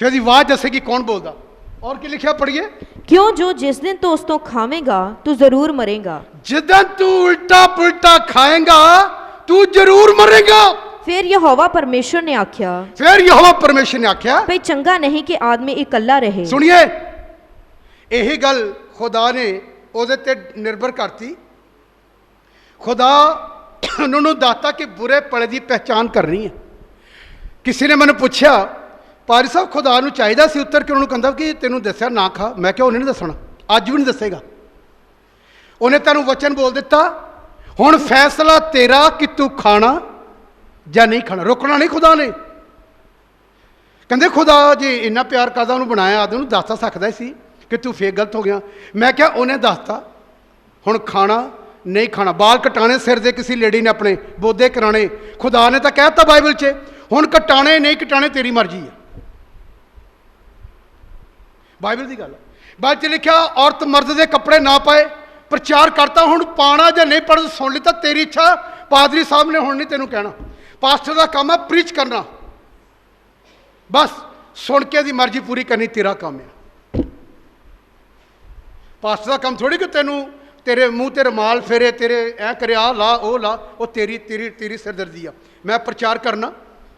ਉਹਦੀ ਆਵਾਜ਼ ਦੱਸੇਗੀ ਕੌਣ ਬੋਲਦਾ। ਔਰ ਕੀ ਲਿਖਿਆ ਪੜ੍ਹੀਏ? ਕਿਉਂ ਜੋ ਜਿਸ ਦਿਨ ਤੂੰ ਉਸ ਤੋਂ ਖਾਵੇਂਗਾ ਤੂੰ ਜ਼ਰੂਰ ਮਰੇਗਾ। ਜਿੱਦਾਂ ਤੂੰ ਉਲਟਾ ਪੁਲਟਾ ਖਾਏਗਾ ਤੂੰ ਜ਼ਰੂਰ ਮਰੇਗਾ। ਫਿਰ ਯਹੋਵਾ ਪਰਮੇਸ਼ਰ ਨੇ ਆਖਿਆ, ਫਿਰ ਯਹੋਵਾ ਪਰਮੇਸ਼ਰ ਨੇ ਆਖਿਆ ਭਈ ਚੰਗਾ ਨਹੀਂ ਕਿ ਆਦਮੀ ਇਕੱਲਾ ਰਹੇ। ਸੁਣੀਏ, ਇਹੀ ਗੱਲ ਖੁਦਾ ਨੇ ਉਹਦੇ ਤੇ ਨਿਰਭਰ ਕਰਤੀ। ਖੁਦਾ ਉਹਨਾਂ ਨੂੰ ਦੱਸਤਾ ਕਿ ਬੁਰੇ ਭਲੇ ਦੀ ਪਹਿਚਾਨ ਕਰਨੀ ਹੈ। ਕਿਸੇ ਨੇ ਮੈਨੂੰ ਪੁੱਛਿਆ, ਪਾਰੀ ਸਾਹਿਬ ਖੁਦਾ ਨੂੰ ਚਾਹੀਦਾ ਸੀ ਉੱਤਰ ਕਿ ਉਹਨੂੰ ਕਹਿੰਦਾ ਕਿ ਤੈਨੂੰ ਦੱਸਿਆ ਨਾ ਖਾ। ਮੈਂ ਕਿਹਾ ਉਹਨੇ ਨਹੀਂ ਦੱਸਣਾ, ਅੱਜ ਵੀ ਨਹੀਂ ਦੱਸੇਗਾ। ਉਹਨੇ ਤੈਨੂੰ ਵਚਨ ਬੋਲ ਦਿੱਤਾ, ਹੁਣ ਫੈਸਲਾ ਤੇਰਾ ਕਿ ਤੂੰ ਖਾਣਾ ਜਾਂ ਨਹੀਂ ਖਾਣਾ। ਰੋਕਣਾ ਨਹੀਂ ਖੁਦਾ ਨੇ। ਕਹਿੰਦੇ ਖੁਦਾ ਜੇ ਇੰਨਾ ਪਿਆਰ ਕਰਦਾ ਉਹਨੂੰ ਬਣਾਇਆ, ਆਦਮ ਨੂੰ ਦੱਸ ਤਾਂ ਸਕਦਾ ਸੀ ਕਿ ਤੂੰ ਫੇਰ ਗਲਤ ਹੋ ਗਿਆ। ਮੈਂ ਕਿਹਾ ਉਹਨੇ ਦੱਸਤਾ, ਹੁਣ ਖਾਣਾ ਨਹੀਂ ਖਾਣਾ। ਬਾਲ ਕਟਾਣੇ ਸਿਰ ਦੇ ਕਿਸੇ ਲੇਡੀ ਨੇ ਆਪਣੇ ਬੋਧੇ ਕਰਾਣੇ, ਖੁਦਾ ਨੇ ਤਾਂ ਕਹਿ ਦਿੱਤਾ ਬਾਈਬਲ 'ਚ, ਹੁਣ ਕਟਾਣੇ ਨਹੀਂ ਕਟਾਣੇ ਤੇਰੀ ਮਰਜ਼ੀ ਹੈ। ਬਾਈਬਲ ਦੀ ਗੱਲ। ਬਾਅਦ 'ਚ ਲਿਖਿਆ ਔਰਤ ਮਰਦ ਦੇ ਕੱਪੜੇ ਨਾ ਪਾਏ। ਪ੍ਰਚਾਰ ਕਰਤਾ, ਹੁਣ ਪਾਣਾ ਜਾਂ ਨਹੀਂ ਪੜ੍ਹ ਸੁਣ ਲਈ ਤਾਂ ਤੇਰੀ ਇੱਛਾ। ਪਾਦਰੀ ਸਾਹਿਬ ਨੇ ਹੁਣ ਨਹੀਂ ਤੈਨੂੰ ਕਹਿਣਾ। ਪਾਸਟਰ ਦਾ ਕੰਮ ਹੈ ਪ੍ਰੀਚ ਕਰਨਾ, ਬਸ ਸੁਣ ਕੇ ਦੀ ਮਰਜ਼ੀ ਪੂਰੀ ਕਰਨੀ ਤੇਰਾ ਕੰਮ ਹੈ। ਪਾਸਟਰ ਦਾ ਕੰਮ ਥੋੜੀ ਕਿ ਤੈਨੂੰ ਤੇਰੇ ਮੂੰਹ ਤੇ ਰੁਮਾਲ ਫੇਰੇ, ਤੇਰੇ ਐ ਕਰੇ, ਆ ਲਾ ਉਹ ਲਾ, ਉਹ ਤੇਰੀ ਸਿਰਦਰਦੀ ਆ। ਮੈਂ ਪ੍ਰਚਾਰ ਕਰਨਾ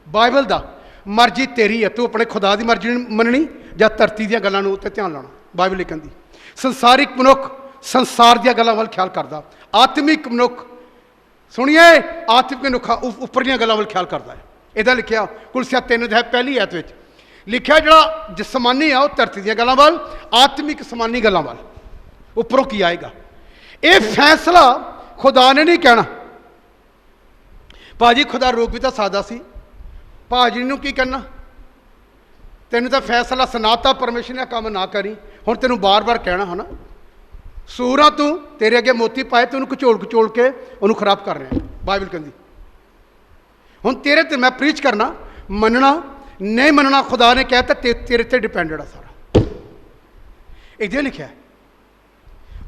ਬਾਈਬਲ ਦਾ, ਮਰਜ਼ੀ ਤੇਰੀ ਹੈ। ਤੂੰ ਆਪਣੇ ਖੁਦਾ ਦੀ ਮਰਜ਼ੀ ਨੂੰ ਮੰਨਣੀ ਜਾਂ ਧਰਤੀ ਦੀਆਂ ਗੱਲਾਂ ਨੂੰ ਉੱਤੇ ਧਿਆਨ ਲਾਉਣਾ। ਬਾਈਬਲ ਲਿਖਣ ਦੀ ਸੰਸਾਰਿਕ ਮਨੁੱਖ ਸੰਸਾਰ ਦੀਆਂ ਗੱਲਾਂ ਵੱਲ ਖਿਆਲ ਕਰਦਾ, ਆਤਮਿਕ ਮਨੁੱਖ ਸੁਣੀਏ ਆਤਮਿਕ ਮਨੁੱਖ ਉੱਪਰਲੀਆਂ ਗੱਲਾਂ ਵੱਲ ਖਿਆਲ ਕਰਦਾ ਹੈ। ਇਹਦਾ ਲਿਖਿਆ ਕੁਲਸੀਆ 3 ਅਧਿਆਇ ਪਹਿਲੀ ਐਤ ਵਿੱਚ ਲਿਖਿਆ, ਜਿਹੜਾ ਜਿਸਮਾਨੀ ਆ ਉਹ ਧਰਤੀ ਦੀਆਂ ਗੱਲਾਂ ਵੱਲ, ਆਤਮਿਕ ਸਮਾਨੀ ਗੱਲਾਂ ਵੱਲ ਉੱਪਰੋਂ ਕੀ ਆਏਗਾ। ਇਹ ਫੈਸਲਾ ਖੁਦਾ ਨੇ ਨਹੀਂ ਕਹਿਣਾ। ਭਾਜੀ ਖੁਦਾ ਰੋਕ ਵੀ ਤਾਂ ਸਕਦਾ ਸੀ, ਭਾਜੀ ਨੂੰ ਕੀ ਕਰਨਾ, ਤੈਨੂੰ ਤਾਂ ਫੈਸਲਾ ਸੁਣਾਤਾ ਪਰਮੇਸ਼ਰ ਨੇ, ਕੰਮ ਨਾ ਕਰੀ। ਹੁਣ ਤੈਨੂੰ ਬਾਰ-ਬਾਰ ਕਹਿਣਾ ਹੈ ਨਾ, ਸੂਰਾ ਤੂੰ ਤੇਰੇ ਅੱਗੇ ਮੋਤੀ ਪਾਏ ਤੇ ਉਹਨੂੰ ਕਚੋਲ ਕੇ ਉਹਨੂੰ ਖਰਾਬ ਕਰ ਰਿਹਾ। ਬਾਈਬਲ ਕਹਿੰਦੀ ਹੁਣ ਤੇਰੇ ਤੇ ਮੈਂ ਪ੍ਰੀਚ ਕਰਨਾ, ਮੰਨਣਾ ਨਹੀਂ ਮੰਨਣਾ ਖੁਦਾ ਨੇ ਕਹਿਤਾ ਤੇਰੇ ਤੇ ਡਿਪੈਂਡਡ ਆ ਸਾਰਾ। ਇਹਦੇ ਲਿਖਿਆ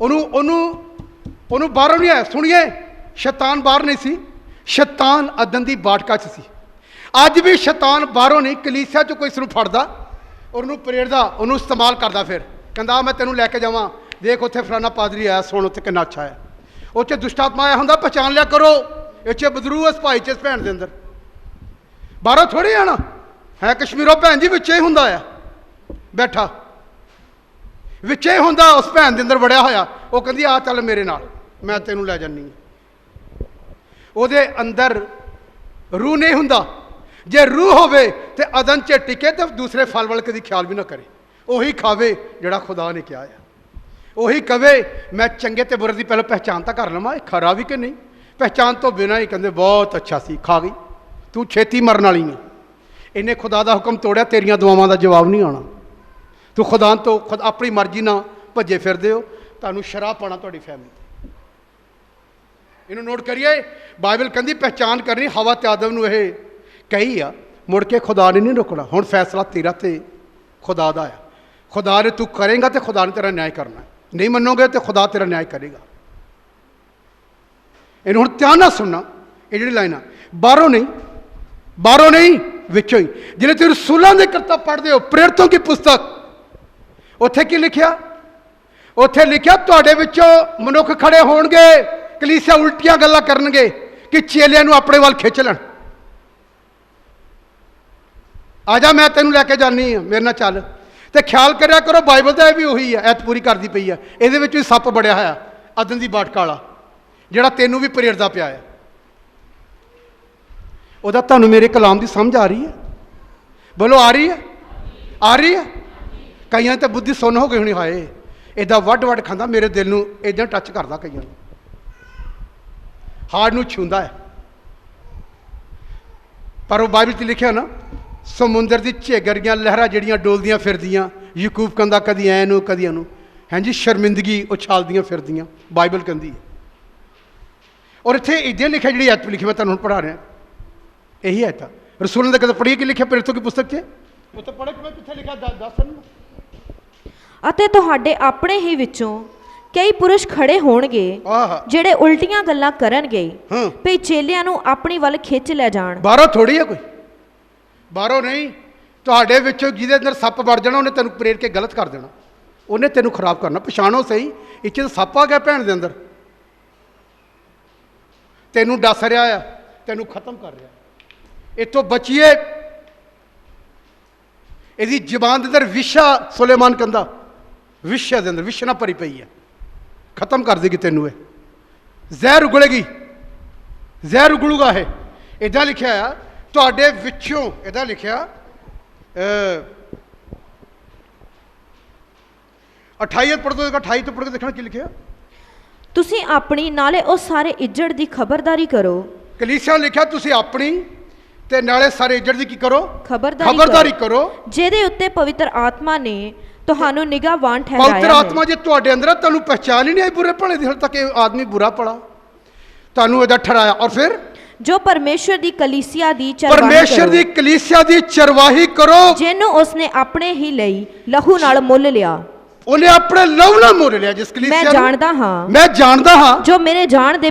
ਉਹਨੂੰ ਬਾਹਰੋਂ ਨਹੀਂ ਆਇਆ। ਸੁਣੀਏ, ਸ਼ੈਤਾਨ ਬਾਹਰ ਨਹੀਂ ਸੀ, ਸ਼ੈਤਾਨ ਅਦਨ ਦੀ ਬਾਟਕਾ 'ਚ ਸੀ। ਅੱਜ ਵੀ ਸ਼ੈਤਾਨ ਬਾਹਰੋਂ ਨਹੀਂ, ਕਲੀਸਿਆ 'ਚੋਂ ਕੋਈ ਇਸ ਨੂੰ ਫੜਦਾ, ਉਹਨੂੰ ਪ੍ਰੇਰਦਾ, ਉਹਨੂੰ ਇਸਤੇਮਾਲ ਕਰਦਾ। ਫਿਰ ਕਹਿੰਦਾ ਮੈਂ ਤੈਨੂੰ ਲੈ ਕੇ ਜਾਵਾਂ, ਦੇਖ ਉੱਥੇ ਫਲਾਣਾ ਪਾਦਰੀ ਆਇਆ, ਸੁਣ ਉੱਥੇ ਕਿੰਨਾ ਅੱਛਾ ਹੈ। ਉਹ 'ਚ ਦੁਸ਼ਟ ਆਤਮਾ ਆਇਆ ਹੁੰਦਾ, ਪਛਾਣ ਲਿਆ ਕਰੋ, ਇਹ 'ਚ ਬਦਰੂ ਇਸ ਭਾਈ 'ਚ ਇਸ ਭੈਣ ਦੇ ਅੰਦਰ। ਬਾਹਰੋਂ ਥੋੜ੍ਹੀ ਆਣਾ ਹੈ, ਕਸ਼ਮੀਰੋਂ ਭੈਣ ਜੀ ਵਿੱਚੇ ਹੀ ਹੁੰਦਾ ਆ ਬੈਠਾ, ਵਿੱਚੇ ਹੀ ਹੁੰਦਾ ਉਸ ਭੈਣ ਦੇ ਅੰਦਰ ਵੜਿਆ ਹੋਇਆ। ਉਹ ਕਹਿੰਦੀ ਆ ਚੱਲ ਮੇਰੇ ਨਾਲ, ਮੈਂ ਤੈਨੂੰ ਲੈ ਜਾਂਦੀ ਹਾਂ। ਉਹਦੇ ਅੰਦਰ ਰੂਹ ਨਹੀਂ ਹੁੰਦਾ। ਜੇ ਰੂਹ ਹੋਵੇ ਤੇ ਅਦਨ 'ਚ ਟਿਕੇ ਤੇ ਦੂਸਰੇ ਫਲ ਵੱਲ ਕਦੀ ਖਿਆਲ ਵੀ ਨਾ ਕਰੇ। ਉਹੀ ਖਾਵੇ ਜਿਹੜਾ ਖੁਦਾ ਨੇ ਕਿਹਾ ਹੈ, ਉਹੀ ਕਵੇ ਮੈਂ ਚੰਗੇ ਤੇ ਬੁਰੇ ਦੀ ਪਹਿਲਾਂ ਪਹਿਚਾਣ ਤਾਂ ਕਰ ਲਵਾਂ, ਇਹ ਖਰਾ ਵੀ ਕਿ ਨਹੀਂ। ਪਹਿਚਾਣ ਤੋਂ ਬਿਨਾਂ ਹੀ ਕਹਿੰਦੇ ਬਹੁਤ ਅੱਛਾ ਸੀ, ਖਾ ਗਈ, ਤੂੰ ਛੇਤੀ ਮਰਨ ਵਾਲੀ ਹੈ। ਇਹਨੇ ਖੁਦਾ ਦਾ ਹੁਕਮ ਤੋੜਿਆ, ਤੇਰੀਆਂ ਦੁਆਵਾਂ ਦਾ ਜਵਾਬ ਨਹੀਂ ਆਉਣਾ। ਤੂੰ ਖੁਦਾ ਤੋਂ ਆਪਣੀ ਮਰਜ਼ੀ ਨਾਲ ਭੱਜੇ ਫਿਰਦੇ ਹੋ, ਤੁਹਾਨੂੰ ਸ਼ਰਾਪ ਪਾਉਣਾ ਤੁਹਾਡੀ ਫੈਮਿਲੀ ਤੇ। ਇਹਨੂੰ ਨੋਟ ਕਰੀਏ, ਬਾਈਬਲ ਕਹਿੰਦੀ ਪਹਿਚਾਣ ਕਰਨੀ। ਹਵਾ ਤੇ ਆਦਮ ਨੂੰ ਇਹ ਕਹੀ ਆ, ਮੁੜ ਕੇ ਖੁਦਾ ਨੇ ਨਹੀਂ ਰੁਕਣਾ। ਹੁਣ ਫੈਸਲਾ ਤੇਰਾ ਤੇ ਖੁਦਾ ਦਾ ਆ। ਖੁਦਾ ਨੇ ਤੂੰ ਕਰੇਗਾ ਤੇ ਖੁਦਾ ਨੇ ਤੇਰਾ ਨਿਆਂ ਕਰਨਾ, ਨਹੀਂ ਮੰਨੋਗੇ ਤੇ ਖੁਦਾ ਤੇਰਾ ਨਿਆਂ ਕਰੇਗਾ। ਇਹਨੂੰ ਹੁਣ ਧਿਆਨ ਨਾਲ ਸੁਣਨਾ। ਇਹ ਜਿਹੜੀ ਲਾਈਨ ਆ ਬਾਹਰੋਂ ਨਹੀਂ ਵਿੱਚੋਂ ਹੀ। ਜਿਹੜੇ ਤੁਸੀਂ ਰਸੂਲਾਂ ਦੇ ਕਰਤਾ ਪੜ੍ਹਦੇ ਹੋ, ਪ੍ਰੇਰਿਤੋਂ ਕੀ ਪੁਸਤਕ, ਉੱਥੇ ਕੀ ਲਿਖਿਆ? ਉੱਥੇ ਲਿਖਿਆ ਤੁਹਾਡੇ ਵਿੱਚੋਂ ਮਨੁੱਖ ਖੜੇ ਹੋਣਗੇ, ਕਲੀਸਿਆ ਉਲਟੀਆਂ ਗੱਲਾਂ ਕਰਨਗੇ ਕਿ ਚੇਲਿਆਂ ਨੂੰ ਆਪਣੇ ਵੱਲ ਖਿੱਚ ਲੈਣ। ਆ ਜਾ ਮੈਂ ਤੈਨੂੰ ਲੈ ਕੇ ਜਾਨੀ ਆ, ਮੇਰੇ ਨਾਲ ਚੱਲ। ਤੇ ਖਿਆਲ ਕਰਿਆ ਕਰੋ ਬਾਈਬਲ ਦਾ ਇਹ ਵੀ ਉਹੀ ਆ, ਐਤ ਪੂਰੀ ਕਰਦੀ ਪਈ ਆ। ਇਹਦੇ ਵਿੱਚ ਵੀ ਸੱਪ ਬੜਿਆ ਹੋਇਆ, ਅਦਨ ਦੀ ਬਾਟਕਾ ਵਾਲਾ, ਜਿਹੜਾ ਤੈਨੂੰ ਵੀ ਪ੍ਰੇਰਦਾ ਪਿਆ ਹੈ। ਉਹਦਾ ਤੁਹਾਨੂੰ ਮੇਰੇ ਕਲਾਮ ਦੀ ਸਮਝ ਆ ਰਹੀ ਹੈ? ਬੋਲੋ ਆ ਰਹੀ ਹੈ? ਆ ਰਹੀ ਹੈ? ਕਈਆਂ ਤਾਂ ਬੁੱਧੀ ਸੁੰਨ ਹੋ ਗਈ ਹੋਣੀ, ਹਾਏ ਇੱਦਾਂ ਵੱਡ ਖਾਂਦਾ, ਮੇਰੇ ਦਿਲ ਨੂੰ ਇੱਦਾਂ ਟੱਚ ਕਰਦਾ, ਕਈਆਂ ਨੂੰ ਹਾਰਟ ਨੂੰ ਛੂੰਦਾ ਹੈ। ਪਰ ਉਹ ਬਾਈਬਲ 'ਚ ਲਿਖਿਆ ਨਾ, ਸਮੁੰਦਰ ਦੀ ਝੇਗਰੀਆਂ ਲਹਿਰਾਂ ਜਿਹੜੀਆਂ ਡੋਲਦੀਆਂ ਫਿਰਦੀਆਂ, ਯਕੂਬ ਕਹਿੰਦਾ ਕਦੀ ਐ ਨੂੰ ਕਦੀ ਇਹਨੂੰ, ਹਾਂਜੀ ਸ਼ਰਮਿੰਦਗੀ ਉਛਾਲਦੀਆਂ ਫਿਰਦੀਆਂ, ਬਾਈਬਲ ਕਹਿੰਦੀ ਹੈ। ਔਰ ਇੱਥੇ ਇੱਦਾਂ ਲਿਖਿਆ, ਜਿਹੜੀ ਐਤ ਲਿਖੀ ਮੈਂ ਤੁਹਾਨੂੰ ਹੁਣ ਪੜ੍ਹਾ ਰਿਹਾ, ਇਹੀ ਐਤ ਆ। ਰਸੂਲਾਂ ਦੇ ਕਦੇ ਪੜ੍ਹੀਏ ਕਿ ਲਿਖਿਆ ਪ੍ਰੇਰਿਤੋਂ ਕੀ ਪੁਸਤਕ 'ਚ? ਉਹ ਤਾਂ ਪੜ੍ਹੇ ਕਿ ਮੈਂ ਕਿੱਥੇ ਲਿਖਿਆ ਦੱਸ ਨੂੰ। ਅਤੇ ਤੁਹਾਡੇ ਆਪਣੇ ਹੀ ਵਿੱਚੋਂ ਕਈ ਪੁਰਸ਼ ਖੜੇ ਹੋਣਗੇ ਜਿਹੜੇ ਉਲਟੀਆਂ ਗੱਲਾਂ ਕਰਨਗੇ ਭਈ ਚੇਲਿਆਂ ਨੂੰ ਆਪਣੀ ਵੱਲ ਖਿੱਚ ਲੈ ਜਾਣ। ਬਾਹਰੋਂ ਥੋੜੀ ਹੈ ਕੋਈ, ਬਾਹਰੋਂ ਨਹੀਂ, ਤੁਹਾਡੇ ਵਿੱਚੋਂ ਜਿਹਦੇ ਅੰਦਰ ਸੱਪ ਵੜ ਜਾਣਾ, ਉਹਨੇ ਤੈਨੂੰ ਪ੍ਰੇਰ ਕੇ ਗਲਤ ਕਰ ਦੇਣਾ, ਉਹਨੇ ਤੈਨੂੰ ਖਰਾਬ ਕਰਨਾ। ਪਛਾਣੋ ਸਹੀ, ਇਹ 'ਚ ਸੱਪ ਆ ਗਿਆ ਭੈਣ ਦੇ ਅੰਦਰ, ਤੈਨੂੰ ਦੱਸ ਰਿਹਾ ਆ, ਤੈਨੂੰ ਖਤਮ ਕਰ ਰਿਹਾ। ਇੱਥੋਂ ਬਚੀਏ। ਇਹਦੀ ਜ਼ਬਾਨ ਦੇ ਅੰਦਰ ਵਿਸ਼ਾ, ਸੁਲੇਮਾਨ ਕਹਿੰਦਾ ਵਿਸ਼ਾ ਦੇ ਅੰਦਰ ਵਿਸ਼ਨਾ ਭਰੀ ਪਈ ਹੈ, ਖਤਮ ਕਰ ਦੇਗੀ ਤੈਨੂੰ। ਇਹ ਜ਼ਹਿਰ ਉਗਲੇਗੀ, ਜ਼ਹਿਰ ਉਗਲੂਗਾ। ਇਹ ਇੱਦਾਂ ਲਿਖਿਆ ਆ ਤੁਹਾਡੇ ਵਿੱਚੋਂ, ਇੱਦਾਂ ਲਿਖਿਆ 28 ਪੜ੍ਹ ਦੋ, 28 ਤੋਂ ਪੜ੍ਹ ਕੇ ਦੇਖਣਾ ਕੀ ਲਿਖਿਆ। ਤੁਸੀਂ ਆਪਣੀ ਨਾਲੇ ਉਹ ਸਾਰੇ ਇੱਜੜ ਦੀ ਖਬਰਦਾਰੀ ਕਰੋ। ਕਲੀਸਿਆ ਲਿਖਿਆ ਤੁਸੀਂ ਆਪਣੀ ਤੇ ਨਾਲੇ ਸਾਰੇ ਇੱਜੜ ਦੀ ਕੀ ਕਰੋ? ਖਬਰਦਾਰੀ ਕਰੋ, ਜਿਹਦੇ ਉੱਤੇ ਪਵਿੱਤਰ ਆਤਮਾ ਨੇ ਤੁਹਾਨੂੰ ਨਿਗਾਹਵਾਨ ਠਹਿਰਾਇਆ ਹੈ। ਪਵਿੱਤਰ ਆਤਮਾ ਜੇ ਤੁਹਾਡੇ ਅੰਦਰ, ਤੁਹਾਨੂੰ ਪਹਿਚਾਨ ਹੀ ਨਹੀਂ ਆਈ ਬੁਰੇ ਭਲੇ ਦੀ, ਹਾਲੇ ਤੱਕ ਇਹ ਆਦਮੀ ਬੁਰਾ ਭਲਾ, ਤੁਹਾਨੂੰ ਇਹਦਾ ਠਹਿਰਾਇਆ। ਔਰ ਫਿਰ ਜੋ ਪਰਮੇਸ਼ਰ ਦੀ ਕਲੀਸਿਆ ਦੀ ਚਰਵਾਹੀ ਕਰੋ, ਜਿਹਨੂੰ ਉਸਨੇ ਆਪਣੇ ਹੀ ਲਈ ਲਹੂ ਨਾਲ ਮੁੱਲ ਲਿਆ। ਉਹਨੇ ਆਪਣੇ ਲਹੂ ਨਾਲ ਮੁੱਲ ਲਿਆ। ਜਿਸ ਕਲੀਸਿਆ ਮੈਂ ਜਾਣਦਾ ਹਾਂ ਜੋ ਮੇਰੇ ਜਾਣ ਦੇ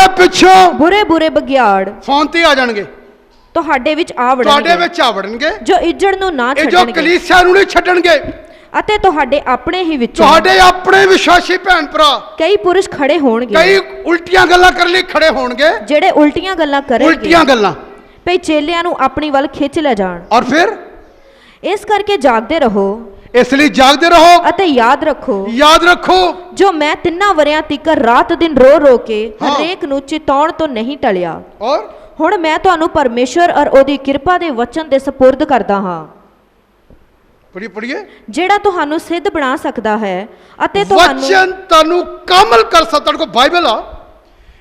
ਪਿੱਛੋਂ ਬੁਰੇ ਬਗਿਆੜ ਫੋਨ ਤੇ ਆ ਜਾਣਗੇ, ਤੁਹਾਡੇ ਵਿੱਚ ਆ ਵੜਨਗੇ, ਜੋ ਇੱਜੜ ਨੂੰ ਨਾ ਛੱਡਣਗੇ, ਜੋ ਕਲੀਸਿਆ ਨੂੰ ਨਹੀਂ ਛੱਡਣਗੇ। ਅਤੇ ਤੁਹਾਡੇ ਆਪਣੇ ਹੀ ਵਿੱਚੋਂ, ਤੁਹਾਡੇ ਆਪਣੇ ਵਿਸ਼ਵਾਸੀ ਭੈਣ ਭਰਾ, ਕਈ ਪੁਰਸ਼ ਖੜੇ ਹੋਣਗੇ, ਕਈ ਉਲਟੀਆਂ ਗੱਲਾਂ ਕਰਨ ਲਈ ਖੜੇ ਹੋਣਗੇ, ਜਿਹੜੇ ਉਲਟੀਆਂ ਗੱਲਾਂ ਭਈ ਚੇਲਿਆਂ ਨੂੰ ਆਪਣੀ ਵੱਲ ਖਿੱਚ ਲੈ ਜਾਣ। ਔਰ ਫਿਰ ਇਸ ਕਰਕੇ ਜਾਗਦੇ ਰਹੋ, ਇਸ ਲਈ ਜਾਗਦੇ ਰਹੋ ਅਤੇ ਯਾਦ ਰੱਖੋ ਜੋ ਮੈਂ 3 ਵਰਿਆਂ ਤੱਕ ਰਾਤ ਦਿਨ ਰੋ ਕੇ ਹਰੇਕ ਨੂੰ ਚਿਤਾਉਣ ਤੋਂ ਨਹੀਂ ਟਲਿਆ। ਔਰ ਹੁਣ ਮੈਂ ਤੁਹਾਨੂੰ ਪਰਮੇਸ਼ਰ ਔਰ ਉਹਦੀ ਕਿਰਪਾ ਦੇ ਵਚਨ ਦੇ ਸਪੁਰਦ ਕਰਦਾ ਹਾਂ, ਪੜੀਏ, ਜਿਹੜਾ ਤੁਹਾਨੂੰ ਸਿੱਧ ਬਣਾ ਸਕਦਾ ਹੈ ਅਤੇ ਵਚਨ ਤੁਹਾਨੂੰ ਕਾਮਲ ਕਰ ਸਕਦਾ। ਤੁਹਾਡੇ ਕੋਲ ਬਾਈਬਲ ਆ,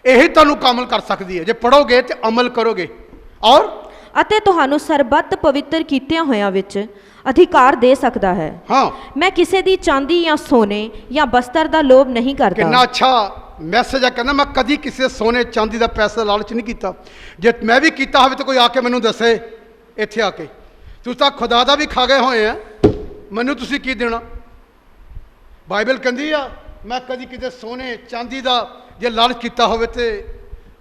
ਇਹੀ ਤੁਹਾਨੂੰ ਕਾਮਲ ਕਰ ਸਕਦੀ ਹੈ ਜੇ ਪੜੋਗੇ ਤੇ ਅਮਲ ਕਰੋਗੇ। ਔਰ ਅਤੇ ਤੁਹਾਨੂੰ ਸਰਬੱਤ ਪਵਿੱਤਰ ਕੀਤਿਆਂ ਹੋਇਆਂ ਵਿੱਚ ਅਧਿਕਾਰ ਦੇ ਸਕਦਾ ਹੈ। ਮੈਂ ਕਿਸੇ ਦੀ ਚਾਂਦੀ ਜਾਂ ਸੋਨੇ ਜਾਂ ਬਸਤਰ ਦਾ ਲੋਭ ਨਹੀਂ ਕਰਦਾ। ਕਿੰਨਾ ਅੱਛਾ ਮੈਸੇਜ ਆ। ਕਹਿੰਦਾ ਮੈਂ ਕਦੀ ਕਿਸੇ ਸੋਨੇ ਚਾਂਦੀ ਦਾ ਪੈਸਾ ਲਾਲਚ ਨਹੀਂ ਕੀਤਾ। ਜੇ ਮੈਂ ਵੀ ਕੀਤਾ ਹੋਵੇ ਤਾਂ ਕੋਈ ਆ ਕੇ ਮੈਨੂੰ ਦੱਸੇ, ਇੱਥੇ ਆ ਕੇ। ਤੁਸੀਂ ਤਾਂ ਖੁਦਾ ਦਾ ਵੀ ਖਾ ਗਏ ਹੋਏ ਆ, ਮੈਨੂੰ ਤੁਸੀਂ ਕੀ ਦੇਣਾ? ਬਾਈਬਲ ਕਹਿੰਦੀ ਆ ਮੈਂ ਕਦੀ ਕਿਤੇ ਸੋਨੇ ਚਾਂਦੀ ਦਾ ਜੇ ਲਾਲਚ ਕੀਤਾ ਹੋਵੇ ਤੇ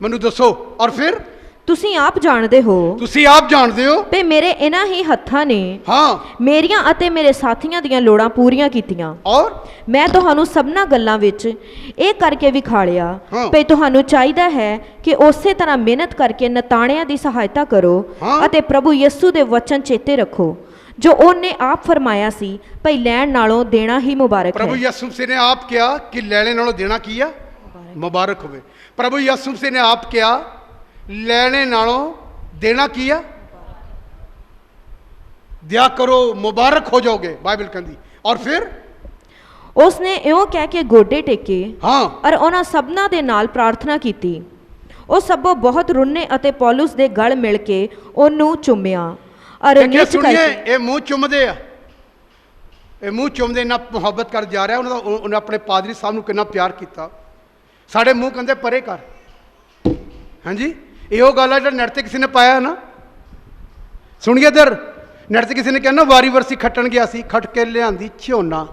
ਮੈਨੂੰ ਦੱਸੋ। ਔਰ ਫਿਰ ਤੁਸੀਂ ਆਪ ਜਾਣਦੇ ਹੋ ਕਿ ਮੇਰੇ ਇਹਨਾਂ ਹੀ ਹੱਥਾਂ ਨੇ ਮੇਰੀਆਂ ਅਤੇ ਮੇਰੇ ਸਾਥੀਆਂ ਦੀਆਂ ਲੋੜਾਂ ਪੂਰੀਆਂ ਕੀਤੀਆਂ। ਔਰ ਮੈਂ ਤੁਹਾਨੂੰ ਸਭਨਾ ਗੱਲਾਂ ਵਿੱਚ ਇਹ ਕਰਕੇ ਵਿਖਾਲਿਆ ਕਿ ਤੁਹਾਨੂੰ ਚਾਹੀਦਾ ਹੈ ਕਿ ਉਸੇ ਤਰ੍ਹਾਂ ਮਿਹਨਤ ਕਰਕੇ ਨਤਾਣਿਆਂ ਦੀ ਸਹਾਇਤਾ ਕਰੋ ਅਤੇ ਪ੍ਰਭੂ ਯਿਸੂ ਦੇ ਵਚਨ ਚੇਤੇ ਰੱਖੋ ਜੋ ਉਹਨੇ ਆਪ ਫਰਮਾਇਆ ਸੀ ਭਈ ਲੈਣ ਨਾਲੋਂ ਦੇਣਾ ਹੀ ਮੁਬਾਰਕ ਹੈ। ਪ੍ਰਭੂ ਯਿਸੂ ਮਸੀਹ ਨੇ ਆਪ ਕਿਹਾ ਕਿ ਲੈਣੇ ਨਾਲੋਂ ਦੇਣਾ ਕੀ ਆ? ਮੁਬਾਰਕ ਹੋਵੇ। ਪ੍ਰਭੂ ਯਿਸੂ ਮਸੀਹ ਨੇ ਆਪ ਕਿਹਾ ਲੈਣੇ ਨਾਲੋਂ ਦੇਣਾ ਕੀ ਆ? ਦਿਆ ਕਰੋ, ਮੁਬਾਰਕ ਹੋ ਜਾਓਗੇ, ਬਾਈਬਲ ਕਹਿੰਦੀ। ਔਰ ਫਿਰ ਉਸਨੇ ਇਉਂ ਕਹਿ ਕੇ ਗੋਡੇ ਟੇਕੇ ਔਰ ਉਹਨਾਂ ਸਭਨਾਂ ਦੇ ਨਾਲ ਪ੍ਰਾਰਥਨਾ ਕੀਤੀ। ਉਹ ਸਭੋ ਬਹੁਤ ਰੁੰਨੇ ਅਤੇ ਪੌਲੁਸ ਦੇ ਗਲ ਮਿਲ ਕੇ ਉਹਨੂੰ ਚੁੰਮਿਆ ਔਰ ਨਿੱਚ ਕਰਕੇ। ਇਹ ਮੂੰਹ ਚੁੰਮਦੇ ਆ, ਇਹ ਮੂੰਹ ਚੁੰਮਦੇ, ਇੰਨਾ ਮੁਹੱਬਤ ਕਰ ਜਾ ਰਿਹਾ ਉਹਨਾਂ ਦਾ। ਉਹਨੇ ਆਪਣੇ ਪਾਦਰੀ ਸਾਹਿਬ ਨੂੰ ਕਿੰਨਾ ਪਿਆਰ ਕੀਤਾ। ਸਾਡੇ ਮੂੰਹ ਕਹਿੰਦੇ ਪਰੇ ਕਰ। ਹਾਂਜੀ, ਇਹੋ ਗੱਲ ਆ ਜਿਹੜਾ ਨੈਟ ਤੇ ਕਿਸੇ ਨੇ ਪਾਇਆ ਨਾ, ਸੁਣੀਏ ਇੱਧਰ, ਨੈਟ 'ਤੇ ਕਿਸੇ ਨੇ ਕਹਿਣਾ ਵਾਰੀ ਵਰਸੀ ਖੱਟਣ ਗਿਆ ਸੀ, ਖੱਟ ਕੇ ਲਿਆਂਦੀ ਝੋਨਾ,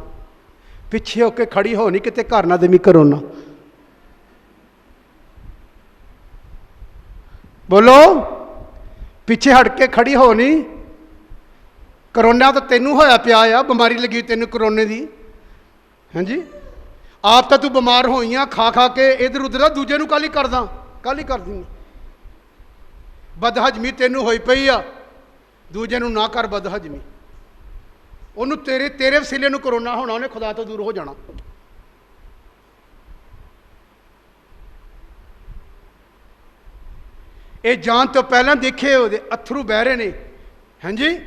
ਪਿੱਛੇ ਹੋ ਕੇ ਖੜੀ ਹੋ ਨਹੀਂ ਕਿਤੇ ਘਰ ਨਾ ਦੇਵੀਂ ਕਰੋਨਾ। ਬੋਲੋ, ਪਿੱਛੇ ਹਟ ਕੇ ਖੜੀ ਹੋ ਨਹੀਂ, ਕਰੋਨਾ ਤਾਂ ਤੈਨੂੰ ਹੋਇਆ ਪਿਆ ਆ, ਬਿਮਾਰੀ ਲੱਗੀ ਤੈਨੂੰ ਕਰੋਨੇ ਦੀ। ਹਾਂਜੀ, ਆਪ ਤਾਂ ਤੂੰ ਬਿਮਾਰ ਹੋਈਆਂ ਖਾ ਖਾ ਕੇ ਇੱਧਰ ਉੱਧਰ ਦਾ, ਦੂਜੇ ਨੂੰ ਕੱਲ ਹੀ ਕਰਦਾ, ਕੱਲ ਹੀ ਕਰਦੀ। ਬਦਹਜਮੀ ਤੈਨੂੰ ਹੋਈ ਪਈ ਆ, ਦੂਜੇ ਨੂੰ ਨਾ ਕਰ ਬਦਹਜਮੀ। ਉਹਨੂੰ ਤੇਰੇ ਵਸੀਲੇ ਨੂੰ ਕਰੋਨਾ ਹੋਣਾ, ਉਹਨੇ ਖੁਦਾ ਤੋਂ ਦੂਰ ਹੋ ਜਾਣਾ। ਇਹ ਜਾਣ ਤੋਂ ਪਹਿਲਾਂ ਦੇਖੇ ਉਹਦੇ ਅਥਰੂ ਬਹਿ ਰਹੇ ਨੇ। ਹਾਂਜੀ,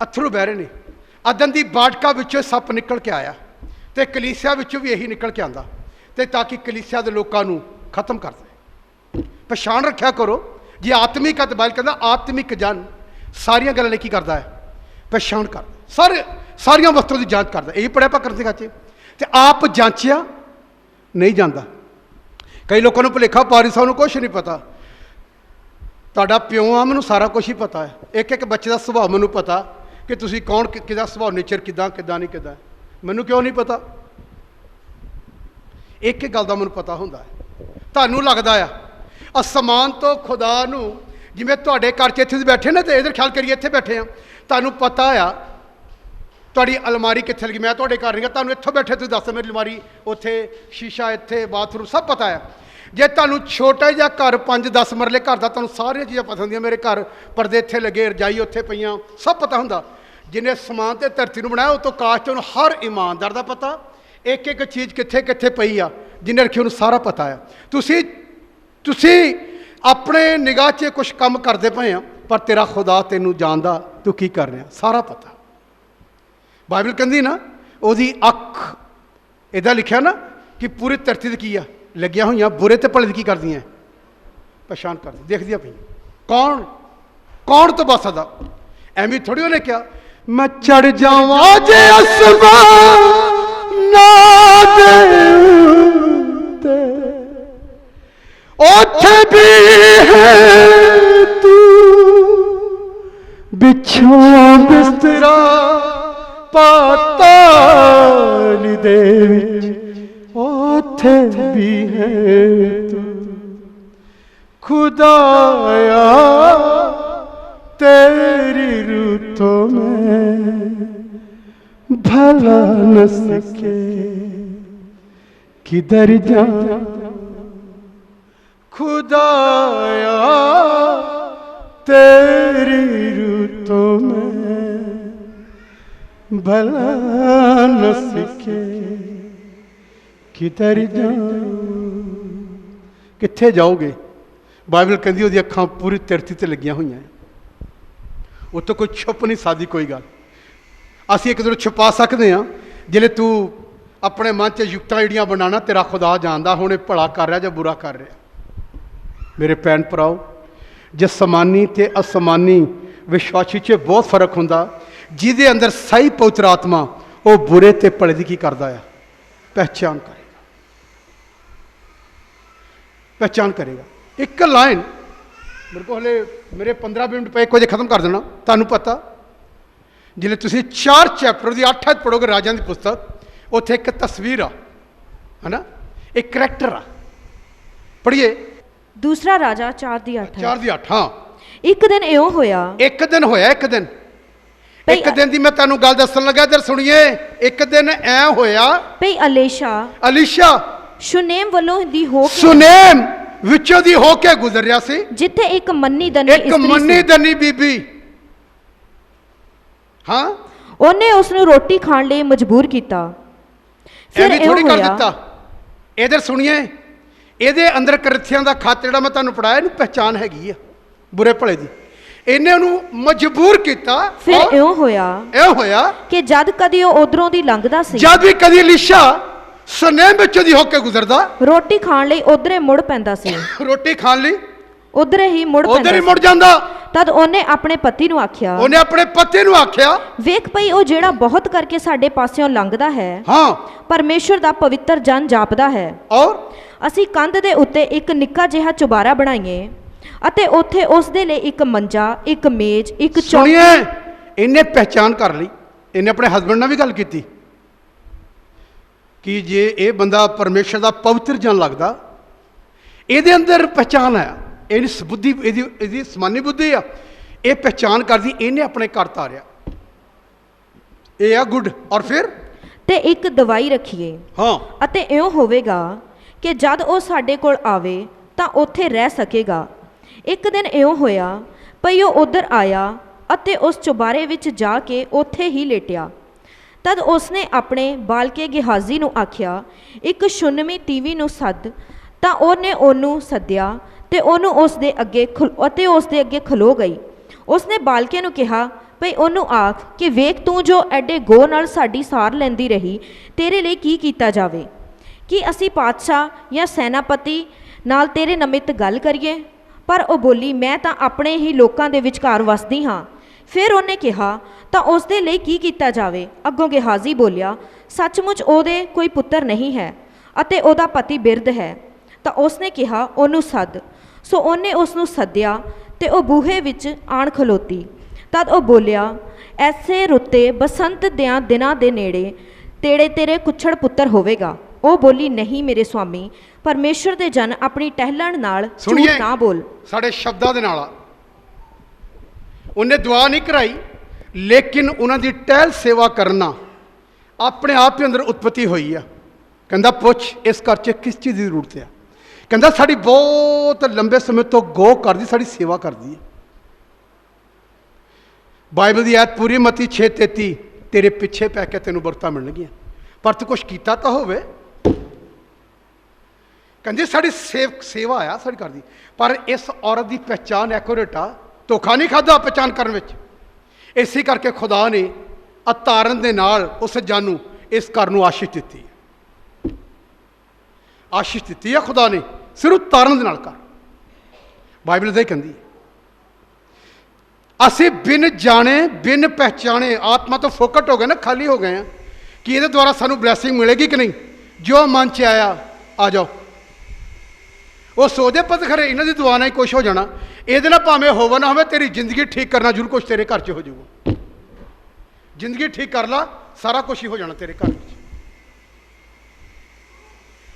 ਅਥਰੂ ਬਹਿ ਰਹੇ ਨੇ। ਅਦਨ ਦੀ ਬਾਟਕਾ ਵਿੱਚੋਂ ਸੱਪ ਨਿਕਲ ਕੇ ਆਇਆ, ਤੇ ਕਲੀਸਿਆ ਵਿੱਚੋਂ ਵੀ ਇਹੀ ਨਿਕਲ ਕੇ ਆਂਦਾ, ਤੇ ਤਾਂ ਕਿ ਕਲੀਸਿਆ ਦੇ ਲੋਕਾਂ ਨੂੰ ਖਤਮ ਕਰ ਦੇ। ਪਛਾਣ ਰੱਖਿਆ ਕਰੋ, ਜੇ ਆਤਮਿਕ ਬਾਈਬਲ ਕਹਿੰਦਾ ਆਤਮਿਕ ਜਨ ਸਾਰੀਆਂ ਗੱਲਾਂ ਲਈ ਕੀ ਕਰਦਾ ਹੈ? ਪਛਾਣ ਕਰ, ਸਾਰੀਆਂ ਵਸਤੂਆਂ ਦੀ ਜਾਂਚ ਕਰਦਾ। ਇਹ ਪੜਿਆ ਆਪਾਂ ਕਰਦੇ ਗਾਚੇ, ਤੇ ਆਪ ਜਾਂਚਿਆ ਨਹੀਂ ਜਾਂਦਾ। ਕਈ ਲੋਕਾਂ ਨੂੰ ਭੁਲੇਖਾ ਪਾਰੀ ਸਾਹਿਬ ਨੂੰ ਕੁਛ ਨਹੀਂ ਪਤਾ। ਤੁਹਾਡਾ ਪਿਓ ਆ, ਮੈਨੂੰ ਸਾਰਾ ਕੁਛ ਹੀ ਪਤਾ ਹੈ। ਇੱਕ ਇੱਕ ਬੱਚੇ ਦਾ ਸੁਭਾਅ ਮੈਨੂੰ ਪਤਾ, ਕਿ ਤੁਸੀਂ ਕੌਣ, ਕਿਹਦਾ ਸੁਭਾਅ, ਨੇਚਰ ਕਿੱਦਾਂ ਨਹੀਂ ਕਿੱਦਾਂ। ਮੈਨੂੰ ਕਿਉਂ ਨਹੀਂ ਪਤਾ? ਇੱਕ ਇੱਕ ਗੱਲ ਦਾ ਮੈਨੂੰ ਪਤਾ ਹੁੰਦਾ ਹੈ। ਤੁਹਾਨੂੰ ਲੱਗਦਾ ਆ ਅਸਮਾਨ ਤੋਂ ਖੁਦਾ ਨੂੰ, ਜਿਵੇਂ ਤੁਹਾਡੇ ਘਰ 'ਚ ਇੱਥੇ ਬੈਠੇ ਨੇ, ਤੇ ਇਧਰ ਖਿਆਲ ਕਰੀਏ ਇੱਥੇ ਬੈਠੇ ਆ, ਤੁਹਾਨੂੰ ਪਤਾ ਆ ਤੁਹਾਡੀ ਅਲਮਾਰੀ ਕਿੱਥੇ ਲੱਗੀ। ਮੈਂ ਤੁਹਾਡੇ ਘਰ ਨਹੀਂ ਗਾ, ਤੁਹਾਨੂੰ ਇੱਥੋਂ ਬੈਠੇ ਤੁਸੀਂ ਦੱਸ ਮੇਰੀ ਅਲਮਾਰੀ ਉੱਥੇ, ਸ਼ੀਸ਼ਾ ਇੱਥੇ, ਬਾਥਰੂਮ ਸਭ ਪਤਾ ਆ। ਜੇ ਤੁਹਾਨੂੰ ਛੋਟਾ ਜਿਹਾ ਘਰ 5-10 ਮਰਲੇ ਘਰ ਦਾ, ਤੁਹਾਨੂੰ ਸਾਰੀਆਂ ਚੀਜ਼ਾਂ ਪਤਾ ਹੁੰਦੀਆਂ। ਮੇਰੇ ਘਰ ਪਰਦੇ ਇੱਥੇ ਲੱਗੇ, ਰਜਾਈ ਉੱਥੇ ਪਈਆਂ, ਸਭ ਪਤਾ ਹੁੰਦਾ। ਜਿਹਨੇ ਸਮਾਨ ਤੇ ਧਰਤੀ ਨੂੰ ਬਣਾਇਆ, ਉਹ ਤੋਂ ਕਾਸ਼ ਤੋਂ ਹਰ ਇਮਾਨਦਾਰ ਦਾ ਪਤਾ, ਇੱਕ ਇੱਕ ਚੀਜ਼ ਕਿੱਥੇ ਕਿੱਥੇ ਪਈ ਆ, ਜਿਹਨੇ ਰੱਖੀ ਉਹਨੂੰ ਸਾਰਾ ਪਤਾ ਆ। ਤੁਸੀਂ ਆਪਣੇ ਨਿਗਾਹ 'ਚ ਕੁਛ ਕੰਮ ਕਰਦੇ ਪਏ ਆ, ਪਰ ਤੇਰਾ ਖੁਦਾ ਤੈਨੂੰ ਜਾਣਦਾ, ਤੂੰ ਕੀ ਕਰ ਰਿਹਾ, ਸਾਰਾ ਪਤਾ। ਬਾਈਬਲ ਕਹਿੰਦੀ ਨਾ, ਉਹਦੀ ਅੱਖ, ਇੱਦਾਂ ਲਿਖਿਆ ਨਾ ਕਿ ਪੂਰੀ ਧਰਤੀ ਤੇ ਕੀ ਆ ਲੱਗੀਆਂ ਹੋਈਆਂ, ਬੁਰੇ ਤੇ ਭਲੇ ਦੀ ਕੀ ਕਰਦੀਆਂ? ਪਛਾਣ ਕਰਦੀ, ਦੇਖਦੀਆਂ ਪਈਆਂ। ਕੌਣ ਤੋਂ ਬਚ ਸਕਦਾ? ਐਵੇਂ ਥੋੜੀ ਉਹਨੇ ਕਿਹਾ ਮੈਂ ਚੜ ਜਾਵਾਂ ਜੇ ਅਸਮਾਨ ਦੇ ਉੱਤੇ, ਉੱਥੇ ਵੀ ਹੈ ਤੂੰ, ਵਿਛੋਂ ਬਿਸਤਰਾ ਪਾਤਾਲ ਦੇ ਵਿੱਚ, ਉੱਥੇ ਵੀ ਹੈ ਤੂੰ। ਖੁਦਾਇਆ तेरी रूतों में भला न सके, किधर जा खुदाया तेरी रूतों में भला न सके, किधर जा। कित्थे जाओगे? बाइबल कहती ਉਹਦੀ ਅੱਖਾਂ ਪੂਰੀ ਧਰਤੀ ਤੇ ਲੱਗੀਆਂ ਹੋਈਆਂ, ਉੱਤੋਂ ਕੋਈ ਛੁਪ ਨਹੀਂ ਸਕਦੀ ਕੋਈ ਗੱਲ। ਅਸੀਂ ਇੱਕ ਦੂਜੇ ਨੂੰ ਛੁਪਾ ਸਕਦੇ ਹਾਂ, ਜਿਹੜੇ ਤੂੰ ਆਪਣੇ ਮਨ 'ਚ ਯੁਕਤਾਂ ਜਿਹੜੀਆਂ ਬਣਾਉਣਾ, ਤੇਰਾ ਖੁਦਾ ਜਾਣਦਾ ਹੁਣ ਇਹ ਭਲਾ ਕਰ ਰਿਹਾ ਜਾਂ ਬੁਰਾ ਕਰ ਰਿਹਾ। ਮੇਰੇ ਭੈਣ ਭਰਾਓ, ਜਸਮਾਨੀ ਤੇ ਅਸਮਾਨੀ ਵਿਸ਼ਵਾਸੀ 'ਚ ਬਹੁਤ ਫਰਕ ਹੁੰਦਾ। ਜਿਹਦੇ ਅੰਦਰ ਸਹੀ ਪਵਿੱਤਰ ਆਤਮਾ, ਉਹ ਬੁਰੇ ਤੇ ਭਲੇ ਦੀ ਕੀ ਕਰਦਾ ਆ? ਪਹਿਚਾਨ ਕਰੇਗਾ। ਇੱਕ ਲਾਈਨ ਮੇਰੇ ਕੋਲ ਹਲੇ ਮੇਰੇ 15 ਮਿੰਟ ਪਏ, 1 ਵਜੇ ਖਤਮ ਕਰ ਦੇਣਾ। ਤੁਹਾਨੂੰ ਪਤਾ, ਜਿਵੇਂ ਤੁਸੀਂ 4 ਚੈਪਟਰ ਦੀ 8 ਪੜ੍ਹੋਗੇ ਰਾਜਾਂ ਦੀ ਪੁਸਤਕ, ਉੱਥੇ ਇੱਕ ਤਸਵੀਰ ਆ, ਹੈ ਨਾ, ਇੱਕ ਕਰੈਕਟਰ ਆ। ਪੜ੍ਹੀਏ ਦੂਸਰਾ ਰਾਜਾ 4 ਦੀ 8। 4 ਦੀ 8। ਹਾਂ, ਇੱਕ ਦਿਨ ਇਉਂ ਹੋਇਆ, ਇੱਕ ਦਿਨ ਦੀ ਮੈਂ ਤੁਹਾਨੂੰ ਗੱਲ ਦੱਸਣ ਲੱਗਾ, ਜਦ ਸੁਣੀਏ। ਇੱਕ ਦਿਨ ਐ ਹੋਇਆ ਭਈ ਅਲੀਸ਼ਾ ਸ਼ੁਨੇਮ ਵੱਲੋਂ ਦੀ ਹੋ ਕੇ, ਸ਼ੁਨੇਮ ਵਿੱਚੋਂ ਦੀ ਹੋ ਕੇ ਗੁਜ਼ਰ ਰਿਹਾ ਸੀ, ਜਿੱਥੇ ਇੱਕ ਮੰਨੀ ਦਨੀ ਬੀਬੀ, ਹਾਂ, ਉਹਨੇ ਉਸ ਨੂੰ ਰੋਟੀ ਖਾਣ ਲਈ ਮਜਬੂਰ ਕੀਤਾ। ਫਿਰ ਇਹ ਥੋੜੀ ਕਰ ਦਿੱਤਾ। ਇਧਰ ਸੁਣੀਏ, ਇਹਦੇ ਅੰਦਰ ਕਿਰਤੀਆਂ ਦਾ ਖਾਤਾ ਜਿਹੜਾ ਮੈਂ ਤੁਹਾਨੂੰ ਪੜਾਇਆ, ਇਹਨੂੰ ਪਹਿਚਾਨ ਹੈਗੀ ਆ ਬੁਰੇ ਭਲੇ ਦੀ। ਇਹਨੇ ਉਹਨੂੰ ਮਜਬੂਰ ਕੀਤਾ। ਫਿਰ ਇਉਂ ਹੋਇਆ ਕਿ ਜਦ ਕਦੀ ਉਹ ਉਧਰੋਂ ਦੀ ਲੰਘਦਾ ਸੀ, ਜਦ ਵੀ ਕਦੀ ਅਲੀਸ਼ਾ ਸੁਨੇਮ ਵਿੱਚੋਂ ਦੀ ਹੋ ਕੇ ਗੁਜ਼ਰਦਾ, ਰੋਟੀ ਖਾਣ ਲਈ ਉਧਰੇ ਮੁੜ ਪੈਂਦਾ ਸੀ। ਰੋਟੀ ਖਾਣ ਲਈ ਉਧਰੇ ਹੀ ਮੁੜ ਜਾਂਦਾ। ਤਦ ਉਹਨੇ ਆਪਣੇ ਪਤੀ ਨੂੰ ਆਖਿਆ, ਵੇਖ ਭਈ ਉਹ ਜਿਹੜਾ ਬਹੁਤ ਕਰਕੇ ਸਾਡੇ ਪਾਸਿਓਂ ਲੰਘਦਾ ਹੈ, ਹਾਂ, ਪਰਮੇਸ਼ਰ ਦਾ ਪਵਿੱਤਰ ਜਨ ਜਾਪਦਾ ਹੈ। ਔਰ ਅਸੀਂ ਕੰਧ ਦੇ ਉੱਤੇ ਇੱਕ ਨਿੱਕਾ ਜਿਹਾ ਚੁਬਾਰਾ ਬਣਾਈਏ ਅਤੇ ਉੱਥੇ ਉਸ ਦੇ ਲਈ ਇੱਕ ਮੰਜਾ, ਇੱਕ ਮੇਜ਼, ਇੱਕ ਸੁਣੀਏ, ਇਹਨੇ ਪਹਿਚਾਨ ਕਰ ਲਈ। ਇਹਨੇ ਆਪਣੇ ਹਸਬੰਡ ਨਾਲ ਵੀ ਗੱਲ ਕੀਤੀ ਕਿ ਜੇ ਇਹ ਬੰਦਾ ਪਰਮੇਸ਼ਰ ਦਾ ਪਵਿੱਤਰ ਜਨ ਲੱਗਦਾ, ਇਹਦੇ ਅੰਦਰ ਪਹਿਚਾਨ ਆ, ਇਹਦੀ ਬੁੱਧੀ, ਇਹਦੀ ਸਮਾਨੀ ਬੁੱਧੀ ਆ, ਇਹ ਪਹਿਚਾਨ ਕਰਦੀ, ਇਹਨੇ ਆਪਣੇ ਘਰ ਤਾਰਿਆ, ਇਹ ਆ ਗੁੱਡ। ਔਰ ਫਿਰ ਤੇ ਇੱਕ ਦਵਾਈ ਰੱਖੀਏ, ਹਾਂ, ਅਤੇ ਇਉਂ ਹੋਵੇਗਾ ਕਿ ਜਦ ਉਹ ਸਾਡੇ ਕੋਲ ਆਵੇ ਤਾਂ ਉੱਥੇ ਰਹਿ ਸਕੇਗਾ। ਇੱਕ ਦਿਨ ਇਉਂ ਹੋਇਆ ਭਈ ਉਹ ਉੱਧਰ ਆਇਆ ਅਤੇ ਉਸ ਚੁਬਾਰੇ ਵਿੱਚ ਜਾ ਕੇ ਉੱਥੇ ਹੀ ਲੇਟਿਆ। ਤਦ ਉਸਨੇ ਆਪਣੇ ਬਾਲਕੇ ਗਿਹਾਜ਼ੀ ਨੂੰ ਆਖਿਆ, ਇੱਕ ਸ਼ੁਨਮੀ ਤੀਵੀ ਨੂੰ ਸੱਦ। ਤਾਂ ਉਹਨੇ ਉਹਨੂੰ ਸੱਦਿਆ ਤੇ ਉਹਨੂੰ ਉਸ ਦੇ ਅੱਗੇ ਖਲੋ ਗਈ। ਉਸਨੇ ਬਾਲਕੇ ਨੂੰ ਕਿਹਾ ਭਈ ਉਹਨੂੰ ਆਖ ਕਿ ਵੇਖ, ਤੂੰ ਜੋ ਐਡੇ ਗੋ ਨਾਲ ਸਾਡੀ ਸਾਰ ਲੈਂਦੀ ਰਹੀ, ਤੇਰੇ ਲਈ ਕੀ ਕੀਤਾ ਜਾਵੇ? ਕਿ ਅਸੀਂ ਪਾਤਸ਼ਾਹ ਜਾਂ ਸੈਨਾਪਤੀ ਨਾਲ ਤੇਰੇ ਨਿਮਿਤ ਗੱਲ ਕਰੀਏ? ਪਰ ਉਹ ਬੋਲੀ, ਮੈਂ ਤਾਂ ਆਪਣੇ ਹੀ ਲੋਕਾਂ ਦੇ ਵਿਚਕਾਰ ਵਸਦੀ ਹਾਂ। ਫਿਰ ਉਹਨੇ ਕਿਹਾ, ਤਾਂ ਉਸ ਦੇ ਲਈ ਕੀ ਕੀਤਾ ਜਾਵੇ? ਅੱਗੋਂ ਗਿਹਾਜ਼ੀ ਬੋਲਿਆ, ਸੱਚਮੁੱਚ ਉਹਦੇ ਕੋਈ ਪੁੱਤਰ ਨਹੀਂ ਹੈ ਅਤੇ ਉਹਦਾ ਪਤੀ ਬਿਰਧ ਹੈ। ਤਾਂ ਉਸਨੇ ਕਿਹਾ, ਉਹਨੂੰ ਸੱਦ। ਸੋ ਉਹਨੇ ਉਸ ਨੂੰ ਸੱਦਿਆ ਤੇ ਉਹ ਬੂਹੇ ਵਿੱਚ ਆਣ ਖਲੋਤੀ। ਤਦ ਉਹ ਬੋਲਿਆ, ਐਸੇ ਰੁੱਤੇ ਬਸੰਤ ਦਿਆਂ ਦਿਨਾਂ ਦੇ ਨੇੜੇ ਤੇਰੇ ਕੁੱਛੜ ਪੁੱਤਰ ਹੋਵੇਗਾ। ਉਹ ਬੋਲੀ, ਨਹੀਂ ਮੇਰੇ ਸੁਆਮੀ, ਪਰਮੇਸ਼ਰ ਦੇ ਜਨ ਆਪਣੀ ਟਹਿਲਣ ਨਾਲ ਝੂਠ ਨਾ ਬੋਲ। ਸਾਡੇ ਸ਼ਬਦਾਂ ਦੇ ਨਾਲ ਉਹਨੇ ਦੁਆ ਨਹੀਂ ਕਰਾਈ, ਲੇਕਿਨ ਉਹਨਾਂ ਦੀ ਟਹਿਲ ਸੇਵਾ ਕਰਨਾ ਆਪਣੇ ਆਪ ਹੀ ਅੰਦਰ ਉਤਪਤੀ ਹੋਈ ਆ। ਕਹਿੰਦਾ, ਪੁੱਛ ਇਸ ਘਰ 'ਚ ਕਿਸ ਚੀਜ਼ ਦੀ ਜ਼ਰੂਰਤ ਆ? ਕਹਿੰਦਾ, ਸਾਡੀ ਬਹੁਤ ਲੰਬੇ ਸਮੇਂ ਤੋਂ ਗੋ ਕਰਦੀ, ਸਾਡੀ ਸੇਵਾ ਕਰਦੀ ਹੈ। ਬਾਈਬਲ ਦੀ ਆਇਤ ਪੂਰੀ, ਮਤੀ 6:33, ਤੇਰੇ ਪਿੱਛੇ ਪੈ ਕੇ ਤੈਨੂੰ ਬਰਕਤਾਂ ਮਿਲਣਗੀਆਂ, ਪਰ ਤੂੰ ਕੁਛ ਕੀਤਾ ਤਾਂ ਹੋਵੇ। ਕਹਿੰਦੀ ਸਾਡੀ ਸੇਵਾ ਆ ਸਾਡੀ ਕਰਦੀ। ਪਰ ਇਸ ਔਰਤ ਦੀ ਪਹਿਚਾਨ ਐਕੂਰੇਟ ਆ, ਧੋਖਾ ਨਹੀਂ ਖਾਧਾ ਪਹਿਚਾਨ ਕਰਨ ਵਿੱਚ। ਇਸੇ ਕਰਕੇ ਖੁਦਾ ਨੇ ਅਤਾਰਨ ਦੇ ਨਾਲ ਉਸ ਜਾਨੂੰ ਇਸ ਘਰ ਨੂੰ ਆਸ਼ੀਸ਼ ਦਿੱਤੀ, ਆਸ਼ੀਸ਼ ਦਿੱਤੀ ਹੈ ਖੁਦਾ ਨੇ, ਸਿਰਫ ਤਾਰਨ ਦੇ ਨਾਲ ਕਰ। ਬਾਈਬਲ ਦੇ ਕਹਿੰਦੀ, ਅਸੀਂ ਬਿਨ ਜਾਣੇ ਬਿਨ ਪਹਿਚਾਣੇ ਆਤਮਾ ਤੋਂ ਫੋਕਟ ਹੋ ਗਏ ਨਾ, ਖਾਲੀ ਹੋ ਗਏ ਆ ਕਿ ਇਹਦੇ ਦੁਆਰਾ ਸਾਨੂੰ ਬਲੈਸਿੰਗ ਮਿਲੇਗੀ ਕਿ ਨਹੀਂ। ਜੋ ਮਨ 'ਚ ਆਇਆ ਆ ਜਾਓ। ਉਹ ਸੋਚਦੇ ਪਤ ਖਰੇ ਇਹਨਾਂ ਦੀ ਦੁਆ ਨਾਲ ਹੀ ਕੁਛ ਹੋ ਜਾਣਾ, ਇਹਦੇ ਨਾਲ ਭਾਵੇਂ ਹੋਵੇ ਨਾ ਹੋਵੇ, ਤੇਰੀ ਜ਼ਿੰਦਗੀ ਠੀਕ ਕਰਨਾ ਜ਼ਰੂਰ ਕੁਛ ਤੇਰੇ ਘਰ 'ਚ ਹੋ ਜਾਊਗਾ। ਜ਼ਿੰਦਗੀ ਠੀਕ ਕਰ ਲਾ, ਸਾਰਾ ਕੁਛ ਹੀ ਹੋ ਜਾਣਾ ਤੇਰੇ ਘਰ ਵਿੱਚ।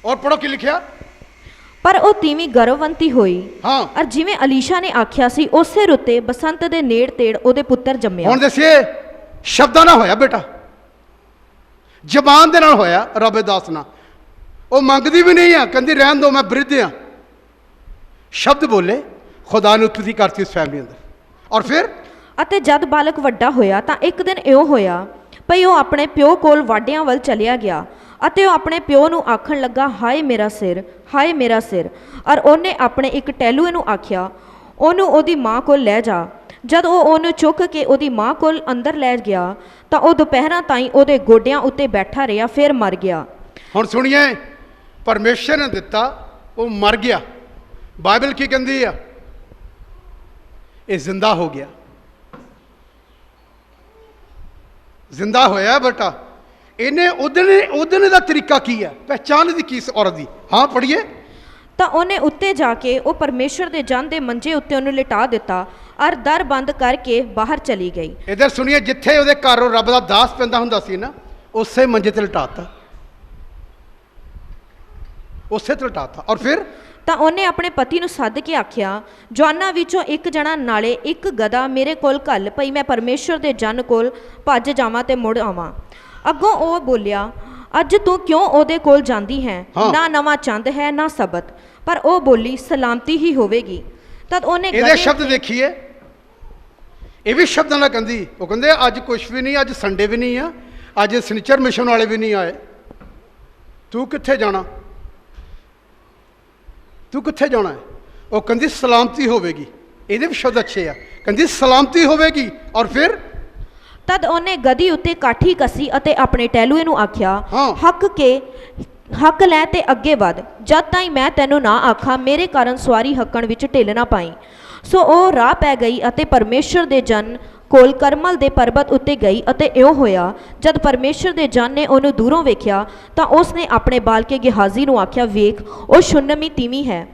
ਔਰ ਪੜੋ ਕੀ ਲਿਖਿਆ, ਪਰ ਉਹ ਤੀਵੀਂ ਗਰਭਵੰਤੀ ਹੋਈ। ਹਾਂ, ਔਰ ਜਿਵੇਂ ਅਲੀਸ਼ਾ ਨੇ ਆਖਿਆ ਸੀ, ਉਸੇ ਰੁੱਤੇ ਬਸੰਤ ਦੇ ਨੇੜ ਤੇੜ ਉਹਦੇ ਪੁੱਤਰ ਜੰਮਿਆ। ਹੁਣ ਦੱਸਿਏ, ਸ਼ਬਦਾਂ ਨਾਲ ਹੋਇਆ ਬੇਟਾ, ਜ਼ਬਾਨ ਦੇ ਨਾਲ ਹੋਇਆ, ਰੱਬ ਦਾਸ ਨਾਲ। ਉਹ ਮੰਗਦੀ ਵੀ ਨਹੀਂ ਆ, ਕਹਿੰਦੀ ਰਹਿਣ ਦੋ, ਮੈਂ ਬਿਰਧ ਆ। ਸ਼ਬਦ ਬੋਲੇ, ਖੁਦਾ ਨੇ ਉਤਪਤੀ ਕਰਤੀ ਉਸ ਫੈਮਿਲੀ ਅੰਦਰ। ਔਰ ਫਿਰ ਅਤੇ ਜਦ ਬਾਲਕ ਵੱਡਾ ਹੋਇਆ ਤਾਂ ਇੱਕ ਦਿਨ ਇਉਂ ਹੋਇਆ ਭਈ ਉਹ ਆਪਣੇ ਪਿਓ ਕੋਲ ਵਾਢਿਆਂ ਵੱਲ ਚਲਿਆ ਗਿਆ ਅਤੇ ਉਹ ਆਪਣੇ ਪਿਓ ਨੂੰ ਆਖਣ ਲੱਗਾ, ਹਾਏ ਮੇਰਾ ਸਿਰ, ਹਾਏ ਮੇਰਾ ਸਿਰ। ਔਰ ਉਹਨੇ ਆਪਣੇ ਇੱਕ ਟਹਿਲੂਏ ਨੂੰ ਆਖਿਆ, ਉਹਨੂੰ ਉਹਦੀ ਮਾਂ ਕੋਲ ਲੈ ਜਾ। ਜਦ ਉਹ ਉਹਨੂੰ ਚੁੱਕ ਕੇ ਉਹਦੀ ਮਾਂ ਕੋਲ ਅੰਦਰ ਲੈ ਗਿਆ ਤਾਂ ਉਹ ਦੁਪਹਿਰਾਂ ਤਾਈਂ ਉਹਦੇ ਗੋਡਿਆਂ ਉੱਤੇ ਬੈਠਾ ਰਿਹਾ, ਫਿਰ ਮਰ ਗਿਆ। ਹੁਣ ਸੁਣੀਏ, ਪਰਮੇਸ਼ਰ ਨੇ ਦਿੱਤਾ, ਉਹ ਮਰ ਗਿਆ। ਬਾਈਬਲ ਕੀ ਕਹਿੰਦੀ ਆ? ਇਹ ਜ਼ਿੰਦਾ ਹੋ ਗਿਆ, ਜ਼ਿੰਦਾ ਹੋਇਆ ਬੇਟਾ। ਇਹਨੇ ਉਹਦਨੇ ਦਾ ਤਰੀਕਾ ਕੀ ਹੈ, ਪਹਿਚਾਨ ਦੀ ਕੀ ਔਰਤ ਦੀ? ਹਾਂ ਪੜ੍ਹੀਏ। ਤਾਂ ਉਹਨੇ ਉੱਤੇ ਜਾ ਕੇ ਉਹ ਪਰਮੇਸ਼ਰ ਦੇ ਜਨ ਦੇ ਮੰਜੇ ਉੱਤੇ ਉਹਨੂੰ ਲਿਟਾ ਦਿੱਤਾ ਔਰ ਦਰ ਬੰਦ ਕਰਕੇ ਬਾਹਰ ਚਲੀ ਗਈ। ਇੱਧਰ ਸੁਣੀਏ, ਜਿੱਥੇ ਉਹਦੇ ਘਰ ਉਹ ਰੱਬ ਦਾ ਦਾਸ ਪੈਂਦਾ ਹੁੰਦਾ ਸੀ ਨਾ, ਉਸੇ ਮੰਜੇ ਤੇ ਲਿਟਾਤਾ, ਉਸੇ ਤੇ ਲਿਟਾਤਾ। ਔਰ ਫਿਰ ਤਾਂ ਉਹਨੇ ਆਪਣੇ ਪਤੀ ਨੂੰ ਸੱਦ ਕੇ ਆਖਿਆ, ਜਵਾਨਾਂ ਵਿੱਚੋਂ ਇੱਕ ਜਣਾ ਨਾਲੇ ਇੱਕ ਗਧਾ ਮੇਰੇ ਕੋਲ ਘੱਲ, ਭਈ ਮੈਂ ਪਰਮੇਸ਼ਰ ਦੇ ਜਨ ਕੋਲ ਭੱਜ ਜਾਵਾਂ ਤੇ ਮੁੜ ਆਵਾਂ। ਅੱਗੋਂ ਉਹ ਬੋਲਿਆ, ਅੱਜ ਤੂੰ ਕਿਉਂ ਉਹਦੇ ਕੋਲ ਜਾਂਦੀ ਹੈ? ਨਾ ਨਵਾਂ ਚੰਦ ਹੈ ਨਾ ਸਬਤ। ਪਰ ਉਹ ਬੋਲੀ, ਸਲਾਮਤੀ ਹੀ ਹੋਵੇਗੀ। ਤਦ ਉਹਨੇ ਇਹਦੇ ਸ਼ਬਦ ਦੇਖੀਏ, ਇਹ ਵੀ ਸ਼ਬਦਾਂ ਨਾਲ ਕਹਿੰਦੀ। ਉਹ ਕਹਿੰਦੇ ਅੱਜ ਕੁਛ ਵੀ ਨਹੀਂ, ਅੱਜ ਸੰਡੇ ਵੀ ਨਹੀਂ ਆ, ਅੱਜ ਸਨੀਚਰ ਮਿਸ਼ਨ ਵਾਲੇ ਵੀ ਨਹੀਂ ਆਏ, ਤੂੰ ਕਿੱਥੇ ਜਾਣਾ, ਤੂੰ ਕਿੱਥੇ ਜਾਣਾ ਹੈ? ਉਹ ਕਹਿੰਦੀ ਸਲਾਮਤੀ ਹੋਵੇਗੀ। ਇਹਦੇ ਵੀ ਸ਼ਬਦ ਅੱਛੇ ਆ, ਕਹਿੰਦੀ ਸਲਾਮਤੀ ਹੋਵੇਗੀ। ਔਰ ਫਿਰ ਤਦ ਉਹਨੇ ਗਧੀ ਉੱਤੇ ਕਾਠੀ ਕੱਸੀ ਅਤੇ ਆਪਣੇ ਟਹਿਲੂਏ ਨੂੰ ਆਖਿਆ, ਹੱਕ ਲੈ ਤੇ ਅੱਗੇ ਵੱਧ, ਜਦ ਤਾਈਂ ਮੈਂ ਤੈਨੂੰ ਨਾ ਆਖਾਂ, ਮੇਰੇ ਕਾਰਨ ਸਵਾਰੀ ਹੱਕਣ ਵਿੱਚ ਢਿੱਲ ਨਾ ਪਾਈ। ਸੋ ਉਹ ਰਾਹ ਪੈ ਗਈ ਅਤੇ ਪਰਮੇਸ਼ਰ ਦੇ ਜਨ ਕੋਲ ਕਰਮਲ ਦੇ ਪਰਬਤ ਉੱਤੇ ਗਈ। ਅਤੇ ਇਉਂ ਹੋਇਆ, ਜਦ ਪਰਮੇਸ਼ਰ ਦੇ ਜਨ ਨੇ ਉਹਨੂੰ ਦੂਰੋਂ ਵੇਖਿਆ ਤਾਂ ਉਸ ਨੇ ਆਪਣੇ ਬਾਲਕੇ ਗਿਹਾਜ਼ੀ ਨੂੰ ਆਖਿਆ, ਵੇਖ, ਉਹ ਸ਼ੁਨਮੀ ਤੀਵੀਂ ਹੈ,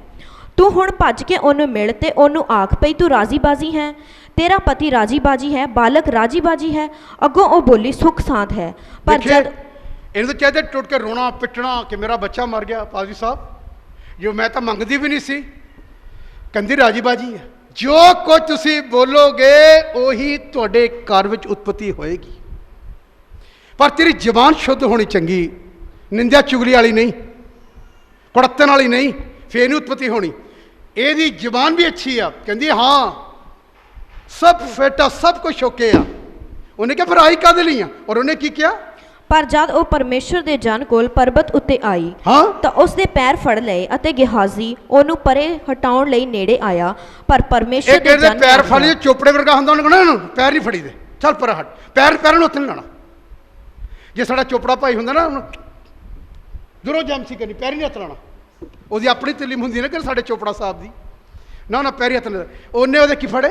ਤੂੰ ਹੁਣ ਭੱਜ ਕੇ ਉਹਨੂੰ ਮਿਲ ਤੇ ਉਹਨੂੰ ਆਖ ਪਈ ਤੂੰ ਰਾਜ਼ੀ-ਬਾਜ਼ੀ ਹੈ, ਤੇਰਾ ਪਤੀ ਰਾਜ਼ੀ-ਬਾਜ਼ੀ ਹੈ, ਬਾਲਕ ਰਾਜ਼ੀ-ਬਾਜ਼ੀ ਹੈ। ਅੱਗੋਂ ਉਹ ਬੋਲੀ ਸੁੱਖ ਸਾਂਦ ਹੈ। ਪਰ ਜਦ ਇਹਨੂੰ ਚਾਹਤੇ ਟੁੱਟ ਕੇ ਰੋਣਾ ਪਿੱਟਣਾ ਕਿ ਮੇਰਾ ਬੱਚਾ ਮਰ ਗਿਆ। ਪਾਜੀ ਸਾਹਿਬ ਜੋ ਮੈਂ ਤਾਂ ਮੰਗਦੀ ਵੀ ਨਹੀਂ ਸੀ, ਕਹਿੰਦੀ ਰਾਜ਼ੀ-ਬਾਜ਼ੀ ਹੈ। ਜੋ ਕੁਝ ਤੁਸੀਂ ਬੋਲੋਗੇ ਉਹੀ ਤੁਹਾਡੇ ਘਰ ਵਿੱਚ ਉਤਪਤੀ ਹੋਏਗੀ, ਪਰ ਤੇਰੀ ਜ਼ਬਾਨ ਸ਼ੁੱਧ ਹੋਣੀ ਚੰਗੀ, ਨਿੰਦਿਆ ਚੁਗਲੀ ਵਾਲੀ ਨਹੀਂ, ਕੁੜੱਤਣ ਵਾਲੀ ਨਹੀਂ, ਫੇਰ ਨਹੀਂ ਉਤਪਤੀ ਹੋਣੀ। ਇਹਦੀ ਜ਼ਬਾਨ ਵੀ ਅੱਛੀ ਆ। ਕਹਿੰਦੀ ਹਾਂ ਸਭ ਫੇਟਾ ਸਭ ਕੁਛ ਓਕੇ ਆ। ਉਹਨੇ ਕਿਹਾ ਫਿਰ ਆਈ ਕਾਹਦੇ ਲਈ ਆ? ਔਰ ਉਹਨੇ ਕੀ ਕਿਹਾ? ਪਰ ਜਦ ਉਹ ਪਰਮੇਸ਼ਰ ਦੇ ਜਨ ਕੋਲ ਪਰਬਤ ਉੱਤੇ ਆਈ ਤਾਂ ਉਸ ਦੇ ਪੈਰ ਫੜ ਲਏ ਅਤੇ ਗਿਹਾਜ਼ੀ ਉਹਨੂੰ ਪਰੇ ਹਟਾਉਣ ਲਈ ਨੇੜੇ ਆਇਆ। ਪਰ ਪਰਮੇਸ਼ਰ ਦੇ ਜਨ ਨੇ ਪੈਰ ਫੜ ਲਏ, ਚੋਪੜੇ ਵਰਗਾ ਹੁੰਦਾ ਉਹਨੇ ਕਹਣਾ ਪੈਰ ਨਹੀਂ ਫੜੀ ਦੇ, ਚੱਲ ਪਰ ਹਟ, ਪੈਰਾਂ ਨੂੰ ਉੱਥੇ ਨਹੀਂ ਲਾਣਾ। ਜੇ ਸਾਡਾ ਚੋਪੜਾ ਭਾਈ ਹੁੰਦਾ ਨਾ ਦੂਰੋਂ ਜੰਮਸੀ ਕਰਨੀ, ਪੈਰ ਨਹੀਂ ਹੱਥ ਲਾਣਾ। ਉਹਦੀ ਆਪਣੀ ਤਾਲੀਮ ਹੁੰਦੀ ਨਾ ਕਿ ਸਾਡੇ ਚੋਪੜਾ ਸਾਹਿਬ ਦੀ, ਨਾ ਨਾ ਪੈਰੀ ਹੱਥ ਨਹੀਂ। ਉਹਨੇ ਉਹਦੇ ਕੀ ਫੜੇ?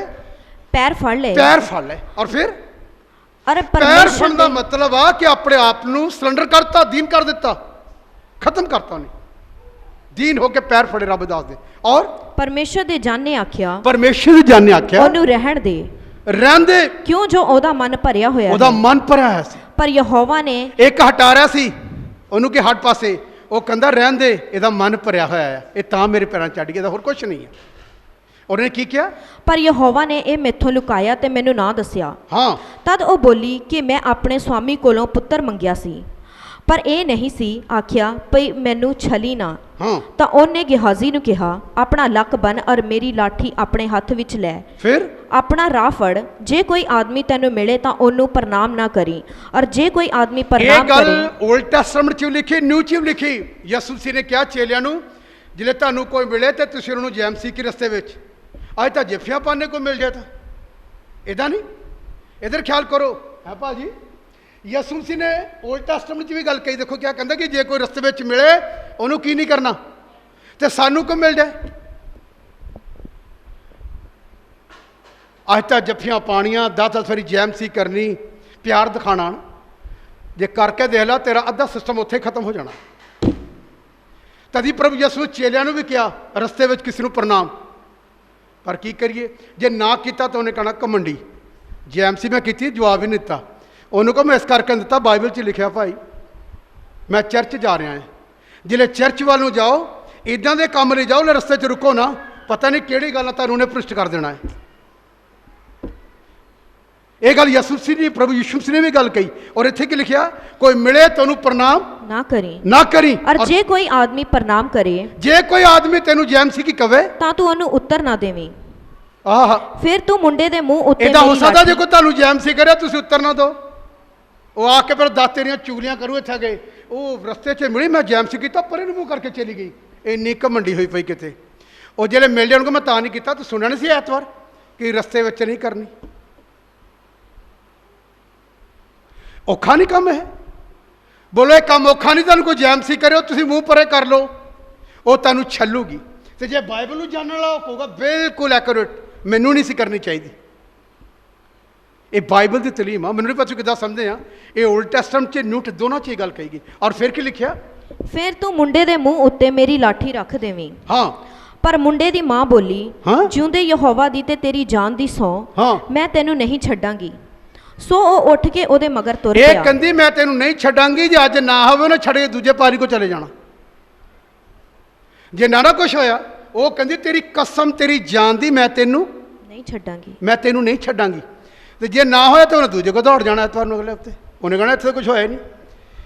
ਪੈਰ ਫੜ ਲਏ। ਪੈਰ ਫੜ ਲਏ। ਔਰ ਫਿਰ ਅਰੇ ਪੈਰ ਫੜਨ ਦਾ ਮਤਲਬ ਆ ਕਿ ਆਪਣੇ ਆਪ ਨੂੰ ਸਰੈਂਡਰ ਕਰਤਾ, ਦੀਨ ਕਰ ਦਿੱਤਾ, ਖਤਮ ਕਰਤਾ ਉਹਨੇ, ਦੀਨ ਹੋ ਕੇ ਪੈਰ ਫੜੇ ਰੱਬ ਦਾਸ ਦੇ। ਔਰ ਪਰਮੇਸ਼ਰ ਦੇ ਜਨ ਨੇ ਆਖਿਆ, ਪਰਮੇਸ਼ਰ ਦੇ ਜਨ ਨੇ ਆਖਿਆ ਉਹਨੂੰ ਰਹਿਣ ਦੇ, ਰਹਿਣ ਦੇ, ਕਿਉਂ ਜੋ ਉਹਦਾ ਮਨ ਭਰਿਆ ਹੋਇਆ, ਉਹਦਾ ਮਨ ਭਰਿਆ ਹੋਇਆ ਸੀ। ਪਰ ਯਹੋਵਾ ਨੇ ਇੱਕ ਹਟਾ ਰਿਹਾ ਸੀ ਉਹਨੂੰ ਕਿ ਹਟ ਪਾਸੇ, ਉਹ ਕਹਿੰਦਾ ਰਹਿਣ ਦੇ, ਇਹਦਾ ਮਨ ਭਰਿਆ ਹੋਇਆ ਹੈ, ਇਹ ਤਾਂ ਮੇਰੇ ਪੈਰਾਂ ਚੜ ਗਿਆ, ਇਹਦਾ ਹੋਰ ਕੁਝ ਨਹੀਂ ਹੈ। ਉਹਨੇ ਕੀ ਕਿਹਾ? ਪਰ ਯਹੋਵਾ ਨੇ ਇਹ ਮੈਥੋਂ ਲੁਕਾਇਆ ਤੇ ਮੈਨੂੰ ਨਾ ਦੱਸਿਆ। ਹਾਂ। ਤਦ ਉਹ ਬੋਲੀ ਕਿ ਮੈਂ ਆਪਣੇ ਸਵਾਮੀ ਕੋਲੋਂ ਪੁੱਤਰ ਮੰਗਿਆ ਸੀ, ਪਰ ਇਹ ਨਹੀਂ ਸੀ ਆਖਿਆ ਭਈ ਮੈਨੂੰ ਛਲੀ ਨਾ। ਤਾਂ ਉਹਨੇ ਗਿਹਾਜ਼ੀ ਨੂੰ ਕਿਹਾ ਆਪਣਾ ਲੱਕ ਬੰਨ ਔਰ ਮੇਰੀ ਲਾਠੀ ਆਪਣੇ ਹੱਥ ਵਿੱਚ ਲੈ, ਫਿਰ ਆਪਣਾ ਰਾਹ ਫੜ। ਜੇ ਕੋਈ ਆਦਮੀ ਤੈਨੂੰ ਮਿਲੇ ਤਾਂ ਉਹਨੂੰ ਪ੍ਰਣਾਮ ਨਾ ਕਰੀ, ਔਰ ਜੇ ਕੋਈ ਆਦਮੀ ਪ੍ਰਣਾਮ ਕਰੇ। ਇਹ ਗੱਲ ਓਲਡ ਟੈਸਟਮੈਂਟ 'ਚ ਲਿਖੀ, ਨਿਊ 'ਚ ਲਿਖੀ। ਯਿਸੂ ਮਸੀਹ ਨੇ ਕਿਹਾ ਚੇਲਿਆਂ ਨੂੰ ਜਿਲੇ ਤੁਹਾਨੂੰ ਕੋਈ ਮਿਲੇ ਤੇ ਤੁਸੀਂ ਉਹਨੂੰ ਜੈਮਸੀ ਕੀ ਰਸਤੇ ਵਿੱਚ, ਅੱਜ ਤਾਂ ਜੱਫੀਆਂ ਪਾਣੇ ਕੋ ਮਿਲ ਜਾਏ ਤਾਂ ਇਦਾਂ ਨਹੀਂ। ਇਧਰ ਖਿਆਲ ਕਰੋ ਹੈ ਭਾਜੀ, ਯਿਸੂ ਮਸੀਹ ਨੇ ਓਲਡ ਟੈਸਟਮੈਂਟ 'ਚ ਵੀ ਗੱਲ ਕਹੀ। ਦੇਖੋ ਕਿਆ ਕਹਿੰਦਾ ਕਿ ਜੇ ਕੋਈ ਰਸਤੇ ਵਿੱਚ ਮਿਲੇ ਉਹਨੂੰ ਕੀ ਨਹੀਂ ਕਰਨਾ, ਤੇ ਸਾਨੂੰ ਕੋ ਮਿਲ ਜਾਏ। ਅੱਜ ਤਾਂ ਜੱਫੀਆਂ ਪਾਣੀਆਂ, 10 ਵਾਰੀ ਜੈਮਸੀ ਕਰਨੀ, ਪਿਆਰ ਦਿਖਾਣਾ, ਜੇ ਕਰਕੇ ਦੇਖ ਲਾ ਤੇਰਾ ਅੱਧਾ ਸਿਸਟਮ ਉੱਥੇ ਖਤਮ ਹੋ ਜਾਣਾ। ਤਦੀ ਪ੍ਰਭੂ ਯਿਸੂ ਚੇਲਿਆਂ ਨੂੰ ਵੀ ਕਿਹਾ ਰਸਤੇ ਵਿੱਚ ਕਿਸੇ ਨੂੰ ਪ੍ਰਣਾਮ। ਪਰ ਕੀ ਕਰੀਏ, ਜੇ ਨਾ ਕੀਤਾ ਤਾਂ ਉਹਨੇ ਕਹਿਣਾ ਘਮੰਡੀ। ਜੈਮਸੀ ਮੈਂ ਕੀਤੀ, ਜਵਾਬ ਹੀ ਨਹੀਂ ਦਿੱਤਾ। ਉਹਨੂੰ ਕਹੋ ਮੈਂ ਇਸ ਕਰਕੇ ਦਿੱਤਾ, ਬਾਈਬਲ 'ਚ ਲਿਖਿਆ ਭਾਈ ਮੈਂ ਚਰਚ ਜਾ ਰਿਹਾ ਹਾਂ। ਜਿਲੇ ਚਰਚ ਵੱਲ ਨੂੰ ਜਾਓ, ਇੱਦਾਂ ਦੇ ਕੰਮ ਲਈ ਜਾਓ, ਰਸਤੇ 'ਚ ਰੁਕੋ ਨਾ, ਪਤਾ ਨਹੀਂ ਕਿਹੜੀ ਗੱਲ ਤੁਹਾਨੂੰ ਉਹਨੇ ਭ੍ਰਿਸ਼ਟ ਕਰ ਦੇਣਾ ਹੈ। ਇਹ ਗੱਲ ਯਿਸੂ ਮਸੀਹ ਨੇ, ਪ੍ਰਭੂ ਯਿਸੂ ਮਸੀਹ ਨੇ ਵੀ ਗੱਲ ਕਹੀ। ਔਰ ਇੱਥੇ ਕੀ ਲਿਖਿਆ? ਕੋਈ ਮਿਲੇ ਤਾਂ ਉਹਨੂੰ ਪ੍ਰਣਾਮ ਨਾ ਕਰੀ, ਨਾ ਕਰੀ। ਔਰ ਜੇ ਕੋਈ ਆਦਮੀ ਪ੍ਰਣਾਮ ਕਰੇ, ਜੇ ਕੋਈ ਆਦਮੀ ਤੈਨੂੰ ਜੈਮਸੀ ਕੀ ਕਵੇ ਤਾਂ ਤੂੰ ਉਹਨੂੰ ਉੱਤਰ ਨਾ ਦੇਵੀਂ। ਆਹ ਫਿਰ ਤੂੰ ਮੁੰਡੇ ਦੇ ਮੂੰਹ ਉੱਤੇ ਇਦਾਂ ਹੋ ਸਕਦਾ ਜੇ ਕੋਈ ਤੁਹਾਨੂੰ ਜੈਮਸੀ ਕਰੇ ਤੁਸੀਂ ਉੱਤਰ ਨਾ ਦਿਓ। ਉਹ ਆ ਕੇ ਫਿਰ ਦੱਸ ਤੇਰੀਆਂ ਚੁਗਲੀਆਂ ਕਰੂ। ਇੱਥੇ ਗਏ ਉਹ ਰਸਤੇ 'ਚ ਮਿਲੀ, ਮੈਂ ਜੈਮਸੀ ਕੀਤਾ, ਪਰੇ ਨੂੰ ਮੂੰਹ ਕਰਕੇ ਚਲੀ ਗਈ। ਇੰਨੀ ਘਮੰਡੀ ਹੋਈ ਪਈ ਕਿਤੇ। ਉਹ ਜਿਹੜੇ ਮਿਲ ਜਾਣਗੇ ਮੈਂ ਤਾਂ ਨਹੀਂ ਕੀਤਾ, ਤੂੰ ਸੁਣਿਆ ਨਹੀਂ ਸੀ ਐਤਵਾਰ ਕਿ ਰਸਤੇ ਵਿੱਚ ਨਹੀਂ ਕਰਨੀ। ਔਖਾ ਨਹੀਂ ਕੰਮ ਹੈ, ਬੋਲੋ ਇਹ ਕੰਮ ਔਖਾ ਨਹੀਂ। ਤੁਹਾਨੂੰ ਕੋਈ ਜੈਮਸੀ ਕਰਿਓ ਤੁਸੀਂ ਮੂੰਹ ਪਰੇ ਕਰ ਲਓ, ਉਹ ਤੁਹਾਨੂੰ ਛੱਲੂਗੀ। ਤੇ ਜੇ ਬਾਈਬਲ ਨੂੰ ਜਾਣਨ ਵਾਲਾ ਉਹ ਕਹੂਗਾ ਬਿਲਕੁਲ ਐਕੂਰੇਟ, ਮੈਨੂੰ ਨਹੀਂ ਸੀ ਕਰਨੀ ਚਾਹੀਦੀ। ਇਹ ਬਾਈਬਲ ਦੀ ਤਾਲੀਮ ਆ। ਮੈਨੂੰ ਨਹੀਂ ਪਤਾ ਕਿੱਦਾਂ ਸਮਝਦੇ ਆ। ਇਹ ਓਲਡ ਟੈਸਟਮੈਂਟ 'ਚ ਨਿਊ ਦੋਨਾਂ 'ਚ ਇਹ ਗੱਲ ਕਹੀ ਗਈ। ਔਰ ਫਿਰ ਕੀ ਲਿਖਿਆ? ਫਿਰ ਤੂੰ ਮੁੰਡੇ ਦੇ ਮੂੰਹ ਉੱਤੇ ਮੇਰੀ ਲਾਠੀ ਰੱਖ ਦੇਵੀਂ। ਹਾਂ। ਪਰ ਮੁੰਡੇ ਦੀ ਮਾਂ ਬੋਲੀ ਜਿਉਂਦੇ ਯਹੋਵਾ ਦੀ ਤੇ ਤੇਰੀ ਜਾਨ ਦੀ ਸਹੁੰ, ਮੈਂ ਤੈਨੂੰ ਨਹੀਂ ਛੱਡਾਂਗੀ। ਸੋ ਉਹ ਉੱਠ ਕੇ ਉਹਦੇ ਮਗਰ ਤੁਰ ਪਿਆ। ਇਹ ਕਹਿੰਦੀ ਮੈਂ ਤੈਨੂੰ ਨਹੀਂ ਛੱਡਾਂਗੀ, ਜੇ ਅੱਜ ਨਾ ਹੋਵੇ ਉਹਨੇ ਛੱਡ ਕੇ ਦੂਜੇ ਪਾਰੀ ਕੋ ਚਲੇ ਜਾਣਾ। ਜੇ ਨਾ ਕੁਛ ਹੋਇਆ, ਉਹ ਕਹਿੰਦੀ ਤੇਰੀ ਕਸਮ ਤੇਰੀ ਜਾਨ ਦੀ ਮੈਂ ਤੈਨੂੰ ਨਹੀਂ ਛੱਡਾਂਗੀ, ਮੈਂ ਤੈਨੂੰ ਨਹੀਂ ਛੱਡਾਂਗੀ। ਤੇ ਜੇ ਨਾ ਹੋਇਆ ਤਾਂ ਉਹਨੇ ਦੂਜੇ ਕੋ ਦੌੜ ਜਾਣਾ ਤੁਹਾਨੂੰ ਅਗਲੇ ਹਫ਼ਤੇ। ਉਹਨੇ ਕਹਿਣਾ ਇੱਥੇ ਕੁਝ ਹੋਇਆ ਨਹੀਂ।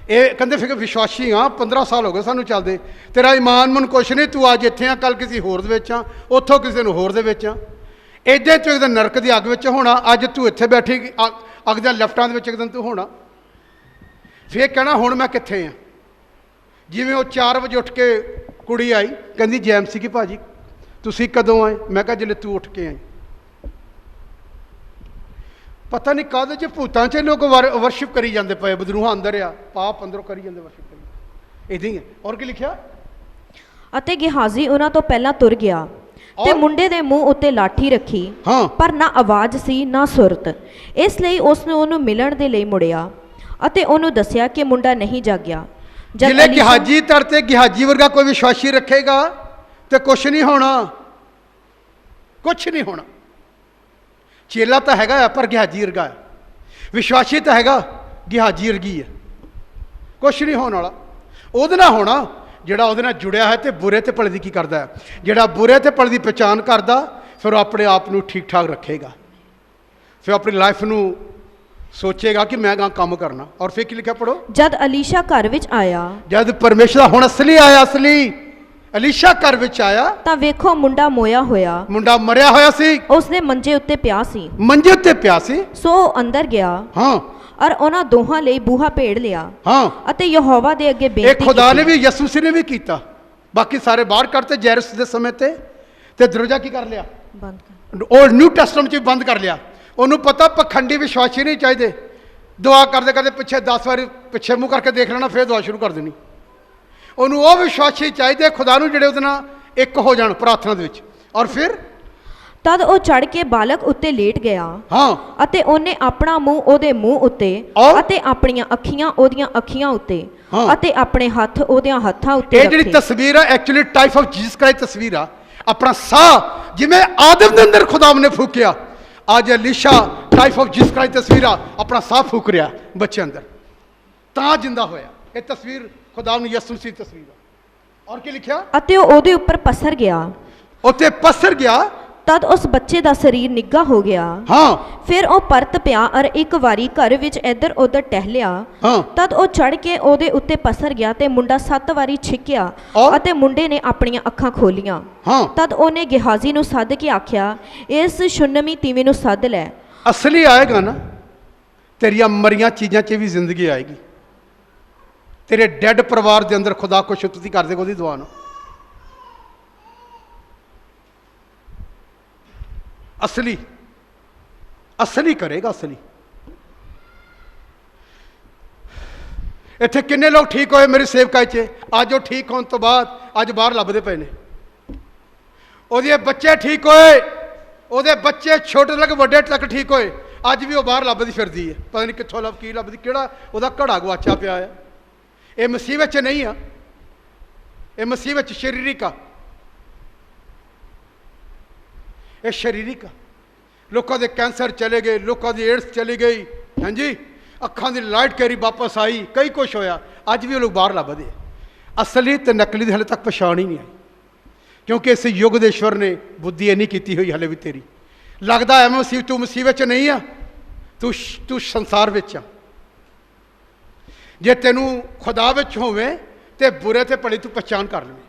ਇਹ ਕਹਿੰਦੇ ਫਿਰ ਵਿਸ਼ਵਾਸੀ ਹਾਂ, 15 ਸਾਲ ਹੋ ਗਏ ਸਾਨੂੰ ਚੱਲਦੇ, ਤੇਰਾ ਈਮਾਨ ਮਨ ਕੁਛ ਨਹੀਂ, ਤੂੰ ਅੱਜ ਇੱਥੇ ਆ, ਕੱਲ ਕਿਸੇ ਹੋਰ ਦੇ ਵਿੱਚ ਆ, ਉੱਥੋਂ ਕਿਸੇ ਨੂੰ ਹੋਰ ਦੇ ਵਿੱਚ ਆ। ਇੱਦਾਂ ਚ ਇੱਕ ਦਿਨ ਨਰਕ ਦੀ ਅੱਗ ਵਿੱਚ ਹੋਣਾ, ਅੱਜ ਤੂੰ ਇੱਥੇ ਬੈਠੀ ਅੱਗ ਦੇ ਲਫਟਾਂ ਦੇ ਵਿੱਚ ਇੱਕ ਦਿਨ ਤੂੰ ਹੋਣਾ। ਫਿਰ ਕਹਿਣਾ ਹੁਣ ਮੈਂ ਕਿੱਥੇ ਆ। ਜਿਵੇਂ ਉਹ 4 ਵਜੇ ਉੱਠ ਕੇ ਕੁੜੀ ਆਈ, ਕਹਿੰਦੀ ਜੈਮਸੀ ਕੀ ਭਾਜੀ ਤੁਸੀਂ ਕਦੋਂ ਆਏ? ਮੈਂ ਕਿਹਾ ਜਿਲੇ ਤੂੰ ਉੱਠ ਕੇ ਆਈ। ਪਤਾ ਨਹੀਂ ਕਾਹਦੇ 'ਚ ਭੂਤਾਂ 'ਚ ਲੋਕ ਵਰਸ਼ਿਪ ਕਰੀ ਜਾਂਦੇ ਪਏ, ਬਦਰੂਹਾਂ ਅੰਦਰ ਆ, ਪਾਪ ਅੰਦਰੋਂ ਕਰੀ ਜਾਂਦੇ ਵਰਸ਼ਿਪ ਕਰੀ। ਇੱਦਾਂ ਹੀ ਹੈ। ਔਰ ਕੀ ਲਿਖਿਆ? ਅਤੇ ਗਿਹਾਜ਼ੀ ਉਹਨਾਂ ਤੋਂ ਪਹਿਲਾਂ ਤੁਰ ਗਿਆ ਤੇ ਮੁੰਡੇ ਦੇ ਮੂੰਹ ਉੱਤੇ ਲਾਠੀ ਰੱਖੀ, ਪਰ ਨਾ ਆਵਾਜ਼ ਸੀ ਨਾ ਸੁਰਤ। ਇਸ ਲਈ ਉਸ ਨੇ ਉਹਨੂੰ ਮਿਲਣ ਦੇ ਲਈ ਮੁੜਿਆ ਅਤੇ ਉਹਨੂੰ ਦੱਸਿਆ ਕਿ ਮੁੰਡਾ ਨਹੀਂ ਜਾਗਿਆ। ਜਿਲੇ ਗਿਹਾਜੀ ਤਰਤੇ ਗਿਹਾਜੀ ਵਰਗਾ ਕੋਈ ਵਿਸ਼ਵਾਸੀ ਰੱਖੇਗਾ तो कुछ नहीं होना, कुछ नहीं होना। चेला तो हैगा पर गिहाजी वर्गा है, विश्वासी तो हैगा गिहाजी वर्गी है। कुछ नहीं होने वाला। ਉਹਦੇ ਨਾਲ ਹੋਣਾ ਜਿਹੜਾ ਉਹਦੇ ਨਾਲ ਜੁੜਿਆ ਹੈ ਤੇ ਬੁਰੇ ਤੇ ਭਲੇ ਦੀ ਕੀ ਕਰਦਾ ਹੈ, ਜਿਹੜਾ ਬੁਰੇ ਤੇ ਭਲੇ ਦੀ ਪਛਾਣ ਕਰਦਾ ਫਿਰ ਉਹ ਆਪਣੇ ਆਪ ਨੂੰ ਠੀਕ ਠਾਕ ਰੱਖੇਗਾ, ਫਿਰ ਆਪਣੀ ਲਾਈਫ ਨੂੰ ਸੋਚੇਗਾ ਕਿ ਮੈਂ ਗਾ ਕੰਮ ਕਰਨਾ। ਔਰ ਫਿਰ ਕੀ ਲਿਖਿਆ ਪੜੋ, ਜਦ ਅਲੀਸ਼ਾ ਘਰ ਵਿੱਚ ਆਇਆ, ਜਦ ਪਰਮੇਸ਼ਰ ਦਾ ਹੁਣ ਅਸਲੀ ਆਇਆ, ਅਸਲੀ ਅਲੀਸ਼ਾ ਘਰ ਵਿੱਚ ਆਇਆ ਤਾਂ ਵੇਖੋ ਮੁੰਡਾ ਮੋਇਆ ਹੋਇਆ, ਮੁੰਡਾ ਮਰਿਆ ਹੋਇਆ ਸੀ, ਉਸਨੇ ਮੰਜੇ ਉੱਤੇ ਪਿਆ ਸੀ, ਮੰਜੇ ਉੱਤੇ ਪਿਆ ਸੀ। ਸੋ ਅੰਦਰ ਗਿਆ ਹਾਂ ਔਰ ਉਹਨਾਂ ਦੋਹਾਂ ਲਈ ਬੂਹਾ ਭੇੜ ਲਿਆ ਹਾਂ ਅਤੇ ਯਹੋਵਾ ਦੇ ਅੱਗੇ ਇਹ ਬੇਨਤੀ ਖੁਦਾ ਨੇ ਵੀ ਯਿਸੂ ਮਸੀਹ ਨੇ ਵੀ ਕੀਤਾ। ਬਾਕੀ ਸਾਰੇ ਬਾਹਰ ਕੱਢਤੇ ਜੈਰਸ ਦੇ ਸਮੇਂ ਤੇ ਦਰਵਾਜ਼ਾ ਕੀ ਕਰ ਲਿਆ, ਬੰਦ ਕਰ। ਉਹ ਨਿਊ ਟੈਸਟਮੈਂਟ ਚ ਵੀ ਬੰਦ ਕਰ ਲਿਆ। ਉਹਨੂੰ ਪਤਾ ਪਖੰਡੀ ਵਿਸ਼ਵਾਸੀ ਨਹੀਂ ਚਾਹੀਦੇ, ਦੁਆ ਕਰਦੇ ਕਰਦੇ ਪਿੱਛੇ 10 ਵਾਰੀ ਪਿੱਛੇ ਮੂੰਹ ਕਰਕੇ ਦੇਖ ਲੈਣਾ, ਫਿਰ ਦੁਆ ਸ਼ੁਰੂ ਕਰ ਦੇਣੀ। ਉਹਨੂੰ ਉਹ ਵਿਸ਼ਵਾਸੀ ਚਾਹੀਦੇ ਖੁਦਾ ਨੂੰ ਜਿਹੜੇ ਉਹਦੇ ਨਾਲ ਇੱਕ ਹੋ ਜਾਣ ਪ੍ਰਾਰਥਨਾ ਦੇ ਵਿੱਚ। ਔਰ ਫਿਰ ਤਦ ਉਹ ਚੜ ਕੇ ਬਾਲਕ ਉੱਤੇ ਲੇਟ ਗਿਆ ਹਾਂ ਅਤੇ ਉਹਨੇ ਆਪਣਾ ਮੂੰਹ ਉਹਦੇ ਮੂੰਹ ਉੱਤੇ ਅਤੇ ਆਪਣੀਆਂ ਅੱਖੀਆਂ ਉਹਦੀਆਂ ਅੱਖੀਆਂ ਉੱਤੇ ਅਤੇ ਆਪਣੇ ਹੱਥ ਉਹਦੀਆਂ ਹੱਥਾਂ ਉੱਤੇ ਰੱਖੇ। ਇਹ ਜਿਹੜੀ ਤਸਵੀਰ ਹੈ actually type of Jesus Christ ਤਸਵੀਰ ਆ। ਆਪਣਾ ਸਾਹ ਜਿਵੇਂ ਆਦਮ ਦੇ ਅੰਦਰ ਖੁਦਾਵੰ ਨੇ ਫੂਕਿਆ, ਅੱਜ Elisha type of Jesus Christ ਤਸਵੀਰ ਆ। ਆਪਣਾ ਸਾਹ ਫੂਕ ਰਿਹਾ ਬੱਚੇ ਅੰਦਰ ਤਾਂ ਜਿੰਦਾ ਹੋਇਆ। ਇਹ ਤਸਵੀਰ ਖੁਦਾਵੰ ਨੇ ਯਿਸੂ ਮਸੀਹ ਤਸਵੀਰ ਆ। ਔਰ ਕੀ ਲਿਖਿਆ, ਅਤੇ ਉਹ ਉਹਦੇ ਉੱਪਰ ਪਸਰ ਗਿਆ, ਉੱਤੇ ਪਸਰ ਗਿਆ। ਤਦ ਉਸ ਬੱਚੇ ਦਾ ਸਰੀਰ ਨਿੱਘਾ ਹੋ ਗਿਆ। ਹਾਂ ਫਿਰ ਉਹ ਪਰਤ ਪਿਆ ਔਰ ਇੱਕ ਵਾਰੀ ਘਰ ਵਿੱਚ ਇੱਧਰ ਉੱਧਰ ਟਹਿਲਿਆ। ਤਦ ਉਹ ਚੜ ਕੇ ਉਹਦੇ ਉੱਤੇ ਪਸਰ ਗਿਆ ਤੇ ਮੁੰਡਾ 7 ਵਾਰੀ ਛਿੱਕਿਆ ਅਤੇ ਮੁੰਡੇ ਨੇ ਆਪਣੀਆਂ ਅੱਖਾਂ ਖੋਲੀਆਂ। ਤਦ ਉਹਨੇ ਗਿਹਾਜ਼ੀ ਨੂੰ ਸੱਦ ਕੇ ਆਖਿਆ, ਇਸ ਸ਼ੁੰਨਮੀ ਤੀਵੀਂ ਨੂੰ ਸੱਦ ਲੈ। ਅਸਲੀ ਆਏਗਾ ਨਾ, ਤੇਰੀਆਂ ਮਰੀਆਂ ਚੀਜ਼ਾਂ 'ਚ ਵੀ ਜ਼ਿੰਦਗੀ ਆਏਗੀ। ਤੇਰੇ ਡੈਡ ਪਰਿਵਾਰ ਦੇ ਅੰਦਰ ਖੁਦਾ ਕੁਛ ਤੁਸੀਂ ਕਰ ਦੇਗਾ ਉਹਦੀ ਦੁਆ ਨੂੰ। ਅਸਲੀ ਅਸਲੀ ਕਰੇਗਾ, ਅਸਲੀ। ਇੱਥੇ ਕਿੰਨੇ ਲੋਕ ਠੀਕ ਹੋਏ ਮੇਰੀ ਸੇਵਕਾਈ 'ਚ? ਅੱਜ ਉਹ ਠੀਕ ਹੋਣ ਤੋਂ ਬਾਅਦ ਅੱਜ ਬਾਹਰ ਲੱਭਦੇ ਪਏ ਨੇ। ਉਹਦੇ ਬੱਚੇ ਠੀਕ ਹੋਏ, ਉਹਦੇ ਬੱਚੇ ਛੋਟੇ ਤੱਕ ਵੱਡੇ ਤੱਕ ਠੀਕ ਹੋਏ, ਅੱਜ ਵੀ ਉਹ ਬਾਹਰ ਲੱਭਦੀ ਫਿਰਦੀ ਹੈ। ਪਤਾ ਨਹੀਂ ਕਿੱਥੋਂ ਕੀ ਲੱਭਦੀ, ਕਿਹੜਾ ਉਹਦਾ ਘੜਾ ਗਵਾਚਾ ਪਿਆ ਆ। ਇਹ ਮਸੀਹ ਵਿੱਚ ਨਹੀਂ ਆ, ਇਹ ਮਸੀਹ ਵਿੱਚ ਸਰੀਰਿਕ ਆ, ਇਹ ਸਰੀਰਿਕ ਆ। ਲੋਕਾਂ ਦੇ ਕੈਂਸਰ ਚਲੇ ਗਏ, ਲੋਕਾਂ ਦੀ ਏਡਸ ਚਲੀ ਗਈ, ਹਾਂਜੀ ਅੱਖਾਂ ਦੀ ਲਾਈਟ ਕੈਰੀ ਵਾਪਸ ਆਈ, ਕਈ ਕੁਛ ਹੋਇਆ। ਅੱਜ ਵੀ ਉਹ ਲੋਕ ਬਾਹਰ ਲੱਭਦੇ। ਅਸਲੀ ਤੇ ਨਕਲੀ ਦੀ ਹਲੇ ਤੱਕ ਪਛਾਣ ਹੀ ਨਹੀਂ ਆਈ, ਕਿਉਂਕਿ ਇਸ ਯੁੱਗ ਦੇ ਈਸ਼ਵਰ ਨੇ ਬੁੱਧੀ ਇੰਨੀ ਕੀਤੀ ਹੋਈ ਹਲੇ ਵੀ ਤੇਰੀ। ਲੱਗਦਾ ਐ ਮਸੀਹ ਤੂੰ ਮਸੀਹ ਵਿੱਚ ਨਹੀਂ ਆ, ਤੂੰ ਸੰਸਾਰ ਵਿੱਚ ਆ। ਜੇ ਤੈਨੂੰ ਖੁਦਾ ਵਿੱਚ ਹੋਵੇ ਤੇ ਬੁਰੇ ਤੇ ਭਲੇ ਤੂੰ ਪਛਾਣ ਕਰ ਲਵੇਂ।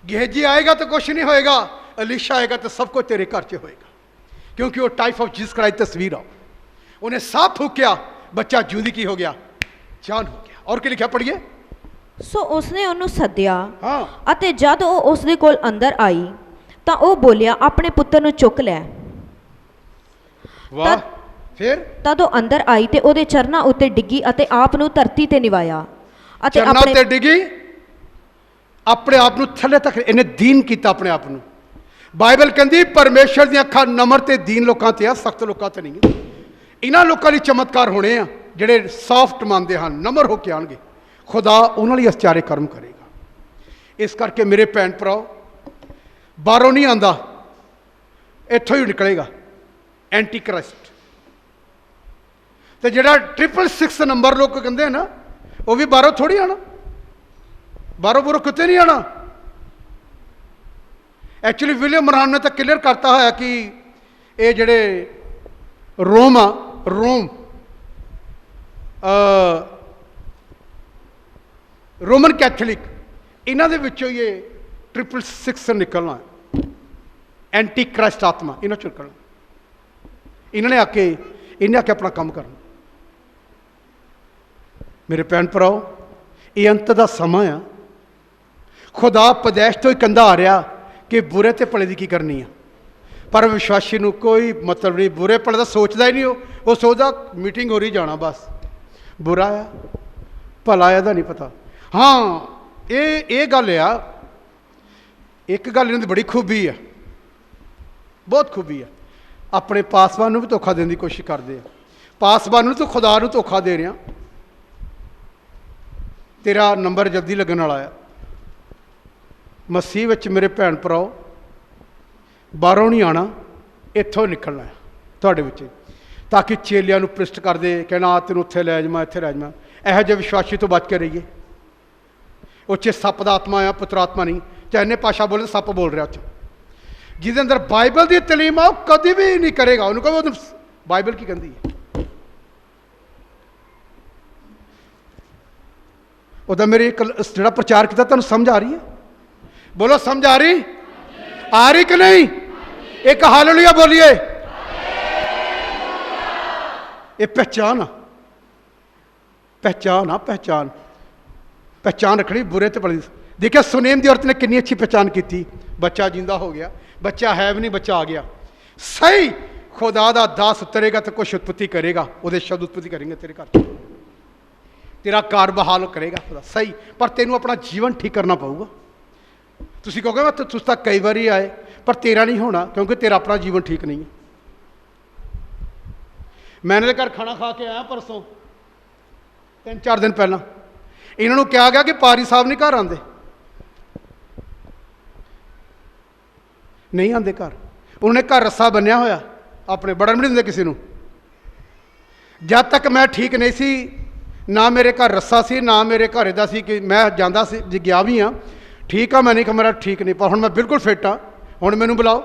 गेहजी आएगा तो कुछ नहीं होएगा, अलीशा आएगा तो सब कुछ तेरे घर च होएगा, क्योंकि वो टाइप ऑफ जीसस क्राइस्ट तस्वीर आ। उन्हें साफ फूकिया, बच्चा जूदी की हो गया, जान हो गया। और क्या लिखा पढ़िए। सो उसने ਉਹਨੂੰ ਸੱਦਿਆ ਅਤੇ ਜਦ ਉਹ ਉਸ ਦੇ ਕੋਲ ਅੰਦਰ ਆਈ ਤਾਂ ਉਹ ਬੋਲਿਆ, ਆਪਣੇ ਪੁੱਤਰ ਨੂੰ ਚੁੱਕ ਲੈ। ਵਾਹ। ਫਿਰ ਤਦ ਉਹ ਅੰਦਰ ਆਈ ਤੇ ਉਹਦੇ ਚਰਨਾਂ ਉੱਤੇ ਡਿੱਗੀ ਅਤੇ ਆਪ ਨੂੰ ਧਰਤੀ ਤੇ ਨਿਵਾਇਆ ਅਤੇ ਚਰਨਾਂ ਉੱਤੇ ਡਿੱਗੀ, ਆਪਣੇ ਆਪ ਨੂੰ ਥੱਲੇ ਤੱਕ ਇਹਨੇ ਦੀਨ ਕੀਤਾ ਆਪਣੇ ਆਪ ਨੂੰ। ਬਾਈਬਲ ਕਹਿੰਦੀ ਪਰਮੇਸ਼ਰ ਦੀਆਂ ਅੱਖਾਂ ਨਮਰ ਤੇ ਦੀਨ ਲੋਕਾਂ ਤੇ ਆ, ਸਖਤ ਲੋਕਾਂ ਤੇ ਨਹੀਂ। ਇਹਨਾਂ ਲੋਕਾਂ ਲਈ ਚਮਤਕਾਰ ਹੋਣੇ ਆ ਜਿਹੜੇ ਸੌਫਟ ਮੰਨਦੇ ਹਨ, ਨਮਰ ਹੋ ਕੇ ਆਣਗੇ। ਖੁਦਾ ਉਹਨਾਂ ਲਈ ਅਚਾਰੇ ਕਰਮ ਕਰੇਗਾ। ਇਸ ਕਰਕੇ ਮੇਰੇ ਭੈਣ ਭਰਾਓ, ਬਾਹਰੋਂ ਨਹੀਂ ਆਂਦਾ, ਇੱਥੋਂ ਹੀ ਨਿਕਲੇਗਾ ਐਂਟੀ ਕ੍ਰਾਈਸਟ। ਤੇ ਜਿਹੜਾ 666 ਨੰਬਰ ਲੋਕ ਕਹਿੰਦੇ ਆ ਨਾ, ਉਹ ਵੀ ਬਾਹਰੋਂ ਥੋੜੀ ਆਣਾ, ਬਾਹਰੋਂ ਬੁਰੋਂ ਕਿਤੇ ਨਹੀਂ ਆਣਾ। ਐਕਚੁਅਲੀ ਵਿਲੀਅਮ ਮਰਾਨ ਨੇ ਤਾਂ ਕਲੀਅਰ ਕਰਤਾ ਹੋਇਆ ਕਿ ਇਹ ਜਿਹੜੇ ਰੋਮ ਆ, ਰੋਮ ਰੋਮਨ ਕੈਥੋਲਿਕ, ਇਹਨਾਂ ਦੇ ਵਿੱਚੋਂ ਹੀ ਇਹ 666 ਨਿਕਲਣਾ, ਐਂਟੀ ਕ੍ਰਾਈਸਟ ਆਤਮਾ ਇਹਨਾਂ ਚੋਂ ਨਿਕਲਣਾ। ਇਹਨਾਂ ਨੇ ਆ ਕੇ ਆਪਣਾ ਕੰਮ ਕਰਨਾ। ਮੇਰੇ ਭੈਣ ਭਰਾਓ, ਇਹ ਅੰਤ ਦਾ ਸਮਾਂ ਆ। ਖੁਦਾ ਪਦੈਸ਼ ਤੋਂ ਹੀ ਕਹਿੰਦਾ ਆ ਰਿਹਾ ਕਿ ਬੁਰੇ ਤੇ ਭਲੇ ਦੀ ਕੀ ਕਰਨੀ ਆ, ਪਰ ਵਿਸ਼ਵਾਸੀ ਨੂੰ ਕੋਈ ਮਤਲਬ ਨਹੀਂ, ਬੁਰੇ ਭਲੇ ਦਾ ਸੋਚਦਾ ਹੀ ਨਹੀਂ। ਉਹ ਸੋਚਦਾ ਮੀਟਿੰਗ ਹੋ ਰਹੀ ਜਾਣਾ, ਬਸ ਬੁਰਾ ਆ ਭਲਾ ਇਹਦਾ ਨਹੀਂ ਪਤਾ। ਹਾਂ ਇਹ ਗੱਲ ਆ, ਇੱਕ ਗੱਲ ਇਹਨਾਂ ਦੀ ਬੜੀ ਖੂਬੀ ਆ, ਬਹੁਤ ਖੂਬੀ ਆ। ਆਪਣੇ ਪਾਸਵਾਨ ਨੂੰ ਵੀ ਧੋਖਾ ਦੇਣ ਦੀ ਕੋਸ਼ਿਸ਼ ਕਰਦੇ ਆ। ਪਾਸਵਾਨ ਨੂੰ ਤੂੰ ਖੁਦਾ ਨੂੰ ਧੋਖਾ ਦੇ ਰਿਹਾ, ਤੇਰਾ ਨੰਬਰ ਜਲਦੀ ਲੱਗਣ ਵਾਲਾ ਆ। ਮਸੀਹ ਵਿੱਚ ਮੇਰੇ ਭੈਣ ਭਰਾਓ, ਬਾਹਰੋਂ ਨਹੀਂ ਆਉਣਾ, ਇੱਥੋਂ ਨਿਕਲਣਾ ਹੈ ਤੁਹਾਡੇ ਵਿੱਚ, ਤਾਂ ਕਿ ਚੇਲਿਆਂ ਨੂੰ ਪ੍ਰਿਸ਼ਟ ਕਰਦੇ, ਕਹਿਣਾ ਤੈਨੂੰ ਉੱਥੇ ਲੈ ਜਾਵਾਂ, ਇੱਥੇ ਲੈ ਜਾਵਾਂ। ਇਹੋ ਜਿਹੇ ਵਿਸ਼ਵਾਸੀ ਤੋਂ ਬਚ ਕੇ ਰਹੀਏ। ਉਹ 'ਚ ਸੱਪ ਦਾ ਆਤਮਾ ਆ, ਪੁੱਤਰ ਆਤਮਾ ਨਹੀਂ। ਚਾਹੇ ਇੰਨੇ ਭਾਸ਼ਾ ਬੋਲੇ, ਸੱਪ ਬੋਲ ਰਿਹਾ ਉਹ 'ਚ। ਜਿਹਦੇ ਅੰਦਰ ਬਾਈਬਲ ਦੀ ਤਾਲੀਮ ਆ, ਉਹ ਕਦੇ ਵੀ ਨਹੀਂ ਕਰੇਗਾ। ਉਹਨੂੰ ਕਹੋ ਬਾਈਬਲ ਕੀ ਕਹਿੰਦੀ ਹੈ। ਉਹਦਾ ਮੇਰੇ ਜਿਹੜਾ ਪ੍ਰਚਾਰ ਕੀਤਾ ਤੁਹਾਨੂੰ ਸਮਝ ਆ ਰਹੀ ਹੈ? ਬੋਲੋ, ਸਮਝ ਆ ਰਹੀ? ਆ ਰਹੀ ਕਿ ਨਹੀਂ? ਇੱਕ ਹਾਲੇਲੂਇਆ ਬੋਲੀਏ। ਇਹ ਪਹਿਚਾਨ ਆ, ਪਹਿਚਾਨ ਆ, ਪਹਿਚਾਨ, ਪਹਿਚਾਨ ਰੱਖਣੀ ਬੁਰੇ ਤੇ ਭਲੇ। ਦੇਖਿਆ ਸੁਨੇਮ ਦੀ ਔਰਤ ਨੇ ਕਿੰਨੀ ਅੱਛੀ ਪਹਿਚਾਨ ਕੀਤੀ। ਬੱਚਾ ਜਿੰਦਾ ਹੋ ਗਿਆ, ਬੱਚਾ ਹੈ ਵੀ ਨਹੀਂ, ਬੱਚਾ ਆ ਗਿਆ। ਸਹੀ ਖੁਦਾ ਦਾ ਦਾਸ ਉਤਰੇਗਾ ਤਾਂ ਕੁਛ ਉਤਪਤੀ ਕਰੇਗਾ, ਉਹਦੇ ਸ਼ਬਦ ਉਤਪਤੀ ਕਰੇਂਗੇ ਤੇਰੇ ਘਰ, ਤੇਰਾ ਘਰ ਬਹਾਲ ਕਰੇਗਾ ਖੁਦਾ। ਸਹੀ, ਪਰ ਤੈਨੂੰ ਆਪਣਾ ਜੀਵਨ ਠੀਕ ਕਰਨਾ ਪਊਗਾ। ਤੁਸੀਂ ਕਹੋਗੇ ਮੈਂ ਤੁਸੀਂ ਤਾਂ ਕਈ ਵਾਰੀ ਆਏ, ਪਰ ਤੇਰਾ ਨਹੀਂ ਹੋਣਾ, ਕਿਉਂਕਿ ਤੇਰਾ ਆਪਣਾ ਜੀਵਨ ਠੀਕ ਨਹੀਂ ਹੈ। ਮੈਂ ਇਹਨਾਂ ਦੇ ਘਰ ਖਾਣਾ ਖਾ ਕੇ ਆਇਆ ਪਰਸੋਂ, 3-4 ਦਿਨ ਪਹਿਲਾਂ। ਇਹਨਾਂ ਨੂੰ ਕਿਹਾ ਗਿਆ ਕਿ ਪਾਰੀ ਸਾਹਿਬ ਨਹੀਂ ਘਰ ਆਉਂਦੇ, ਨਹੀਂ ਆਉਂਦੇ ਘਰ। ਉਹਨਾਂ ਨੇ ਘਰ ਰੱਸਾ ਬੰਨਿਆ ਹੋਇਆ, ਆਪਣੇ ਵੜਨ ਵੀ ਨਹੀਂ ਦਿੰਦੇ ਕਿਸੇ ਨੂੰ। ਜਦ ਤੱਕ ਮੈਂ ਠੀਕ ਨਹੀਂ ਸੀ, ਨਾ ਮੇਰੇ ਘਰ ਰੱਸਾ ਸੀ, ਨਾ ਮੇਰੇ ਘਰ ਦਾ ਸੀ ਕਿ ਮੈਂ ਜਾਂਦਾ ਸੀ, ਜੇ ਗਿਆ ਵੀ ਹਾਂ ਠੀਕ ਆ, ਮੈਂ ਨਹੀਂ ਕਿ ਮੇਰਾ ਠੀਕ ਨਹੀਂ, ਪਰ ਹੁਣ ਮੈਂ ਬਿਲਕੁਲ ਫਿੱਟ ਹਾਂ। ਹੁਣ ਮੈਨੂੰ ਬੁਲਾਓ,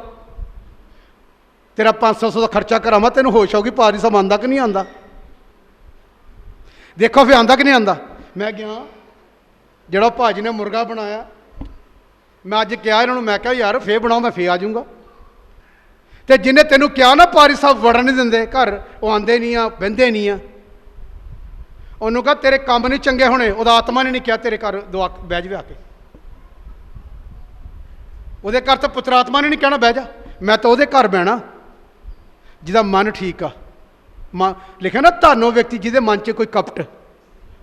ਤੇਰਾ 500 ਦਾ ਖਰਚਾ ਕਰਾਵਾਂ, ਤੈਨੂੰ ਹੋਸ਼ ਆਊਗੀ ਪਾਰੀ ਸਾਹਿਬ ਆਉਂਦਾ ਕਿ ਨਹੀਂ ਆਉਂਦਾ। ਦੇਖੋ ਫਿਰ ਆਉਂਦਾ ਕਿ ਨਹੀਂ ਆਉਂਦਾ। ਮੈਂ ਗਿਆ, ਜਿਹੜਾ ਭਾਜੀ ਨੇ ਮੁਰਗਾ ਬਣਾਇਆ, ਮੈਂ ਅੱਜ ਕਿਹਾ ਇਹਨਾਂ ਨੂੰ, ਮੈਂ ਕਿਹਾ ਯਾਰ ਫੇਰ ਬਣਾਓ, ਮੈਂ ਫੇਰ ਆ ਜਾਊਂਗਾ। ਤੇ ਜਿਹਨੇ ਤੈਨੂੰ ਕਿਹਾ ਨਾ ਪਾਰੀ ਸਾਹਿਬ ਵੜਨ ਨਹੀਂ ਦਿੰਦੇ ਘਰ, ਉਹ ਆਉਂਦੇ ਨਹੀਂ ਆ, ਬਹਿੰਦੇ ਨਹੀਂ ਆ, ਉਹਨੂੰ ਕਹਾ ਤੇਰੇ ਕੰਮ ਨਹੀਂ ਚੰਗੇ ਹੋਣੇ। ਉਹਦਾ ਆਤਮਾ ਨੇ ਨਹੀਂ ਕਿਹਾ ਤੇਰੇ ਘਰ ਦੁਆ ਬਹਿ ਜਾਵੇ ਆ ਕੇ। ਉਹਦੇ ਘਰ ਤਾਂ ਪੁੱਤਰ ਆਤਮਾ ਨੇ ਨਹੀਂ ਕਹਿਣਾ ਬਹਿ ਜਾ। ਮੈਂ ਤਾਂ ਉਹਦੇ ਘਰ ਬਹਿਣਾ ਜਿਹਦਾ ਮਨ ਠੀਕ ਆ। ਲਿਖਿਆ ਨਾ, ਧੰਨ ਵਿਅਕਤੀ ਜਿਹਦੇ ਮਨ 'ਚ ਕੋਈ ਕਪਟ,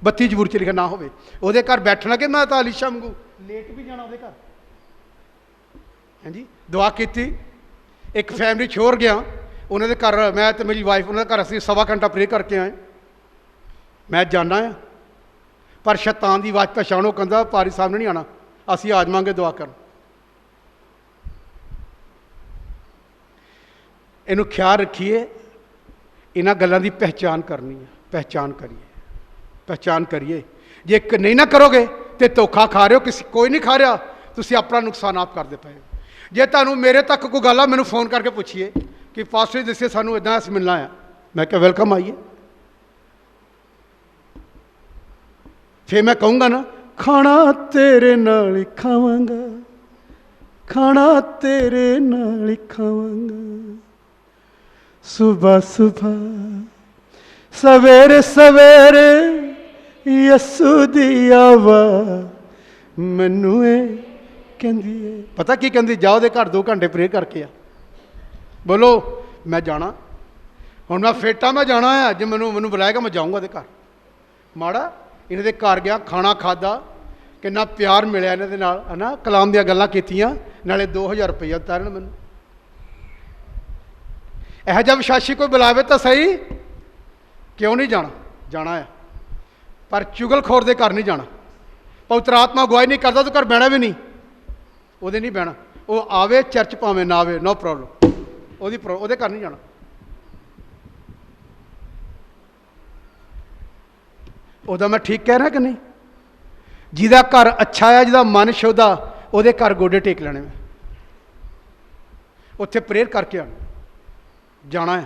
32 ਜ਼ਬੂਰ 'ਚ ਲਿਖਿਆ ਨਾ ਹੋਵੇ। ਉਹਦੇ ਘਰ ਬੈਠਣਾ ਕਿ ਮੈਂ ਤਾਂ ਅਲੀਸ਼ਾ ਵਾਂਗੂ ਲੇਟ ਵੀ ਜਾਣਾ ਉਹਦੇ ਘਰ। ਹਾਂਜੀ, ਦੁਆ ਕੀਤੀ। ਇੱਕ ਫੈਮਿਲੀ ਛੋੜ ਗਿਆ, ਉਹਨਾਂ ਦੇ ਘਰ ਮੈਂ ਅਤੇ ਮੇਰੀ ਵਾਈਫ, ਉਹਨਾਂ ਦੇ ਘਰ ਅਸੀਂ 1.25 ਘੰਟਾ ਪ੍ਰੇ ਕਰਕੇ ਆਏ। ਮੈਂ ਜਾਣਾ ਆ, ਪਰ ਸ਼ੈਤਾਨ ਦੀ ਆਵਾਜ਼ ਪਛਾਣੋ, ਕਹਿੰਦਾ ਪਾਰੀ ਸਾਹਿਬ ਨੇ ਨਹੀਂ ਆਉਣਾ, ਅਸੀਂ ਆ ਜਾਵਾਂਗੇ ਦੁਆ ਕਰਨ। ਇਹਨੂੰ ਖਿਆਲ ਰੱਖੀਏ, ਇਹਨਾਂ ਗੱਲਾਂ ਦੀ ਪਹਿਚਾਨ ਕਰਨੀ ਹੈ। ਪਹਿਚਾਨ ਕਰੀਏ, ਪਹਿਚਾਨ ਕਰੀਏ। ਜੇ ਇੱਕ ਨਹੀਂ ਨਾ ਕਰੋਗੇ ਤੇ ਧੋਖਾ ਖਾ ਰਹੇ ਹੋ, ਕੋਈ ਨਹੀਂ ਖਾ ਰਿਹਾ, ਤੁਸੀਂ ਆਪਣਾ ਨੁਕਸਾਨ ਆਪ ਕਰਦੇ ਪਏ ਹੋ। ਜੇ ਤੁਹਾਨੂੰ ਮੇਰੇ ਤੱਕ ਕੋਈ ਗੱਲ ਆ, ਮੈਨੂੰ ਫੋਨ ਕਰਕੇ ਪੁੱਛੀਏ ਕਿ ਪਾਸਟਰ ਜੀ ਦੱਸਿਓ ਸਾਨੂੰ ਇੱਦਾਂ ਅਸੀਂ ਮਿਲਣਾ ਆ, ਮੈਂ ਕਿਹਾ ਵੈਲਕਮ, ਆਈਏ। ਫਿਰ ਮੈਂ ਕਹੂੰਗਾ ਨਾ, ਖਾਣਾ ਤੇਰੇ ਨਾਲ ਹੀ ਖਾਵਾਂਗਾ, ਖਾਣਾ ਤੇਰੇ ਨਾਲ ਹੀ ਖਾਵਾਂਗਾ, ਸੁਬਹ ਸੁਬਹ ਸਵੇਰੇ ਸਵੇਰੇ ਯਸੂ ਦੀ ਆਵਾਜ਼ ਮੈਨੂੰ ਇਹ ਕਹਿੰਦੀ ਏ। ਪਤਾ ਕੀ ਕਹਿੰਦੀ? ਜਾ ਉਹਦੇ ਘਰ 2 ਘੰਟੇ ਪ੍ਰੇ ਕਰਕੇ ਆ। ਬੋਲੋ, ਮੈਂ ਜਾਣਾ ਹੁਣ, ਮੈਂ ਫੇਟਾ, ਮੈਂ ਜਾਣਾ ਆ। ਜੇ ਮੈਨੂੰ ਬੁਲਾਏਗਾ ਮੈਂ ਜਾਊਂਗਾ ਉਹਦੇ ਘਰ। ਮਾੜਾ ਇਹਨਾਂ ਦੇ ਘਰ ਗਿਆ, ਖਾਣਾ ਖਾਧਾ, ਕਿੰਨਾ ਪਿਆਰ ਮਿਲਿਆ ਇਹਨਾਂ ਦੇ ਨਾਲ, ਹੈ ਨਾ। ਕਲਾਮ ਦੀਆਂ ਗੱਲਾਂ ਕੀਤੀਆਂ, ਨਾਲੇ 2000 ਰੁਪਈਆ ਦਿੱਤਾ ਇਹਨਾਂ ਨੇ ਮੈਨੂੰ। ਇਹੋ ਜਿਹਾ ਵਿਸ਼ਵਾਸੀ ਕੋਈ ਬੁਲਾਵੇ ਤਾਂ ਸਹੀ, ਕਿਉਂ ਨਹੀਂ ਜਾਣਾ? ਜਾਣਾ ਆ, ਪਰ ਚੁਗਲਖੋਰ ਦੇ ਘਰ ਨਹੀਂ ਜਾਣਾ। ਪਵਿੱਤਰ ਆਤਮਾ ਅਗਵਾਈ ਨਹੀਂ ਕਰਦਾ, ਤੂੰ ਘਰ ਬਹਿਣਾ ਵੀ ਨਹੀਂ, ਉਹਦੇ ਨਹੀਂ ਬਹਿਣਾ। ਉਹ ਆਵੇ ਚਰਚ ਭਾਵੇਂ ਨਾ ਆਵੇ, ਨੋ ਪ੍ਰੋਬਲਮ, ਉਹਦੇ ਘਰ ਨਹੀਂ ਜਾਣਾ। ਉਹਦਾ ਮੈਂ ਠੀਕ ਕਹਿ ਰਿਹਾ ਕਿ ਨਹੀਂ? ਜਿਹਦਾ ਘਰ ਅੱਛਾ ਆ, ਜਿਹਦਾ ਮਨ ਸ਼ੁੱਧ ਆ, ਉਹਦੇ ਘਰ ਗੋਡੇ ਟੇਕ ਲੈਣੇ, ਮੈਂ ਉੱਥੇ ਪ੍ਰੇਅਰ ਕਰਕੇ ਆਉਣਾ, ਜਾਣਾ ਹੈ।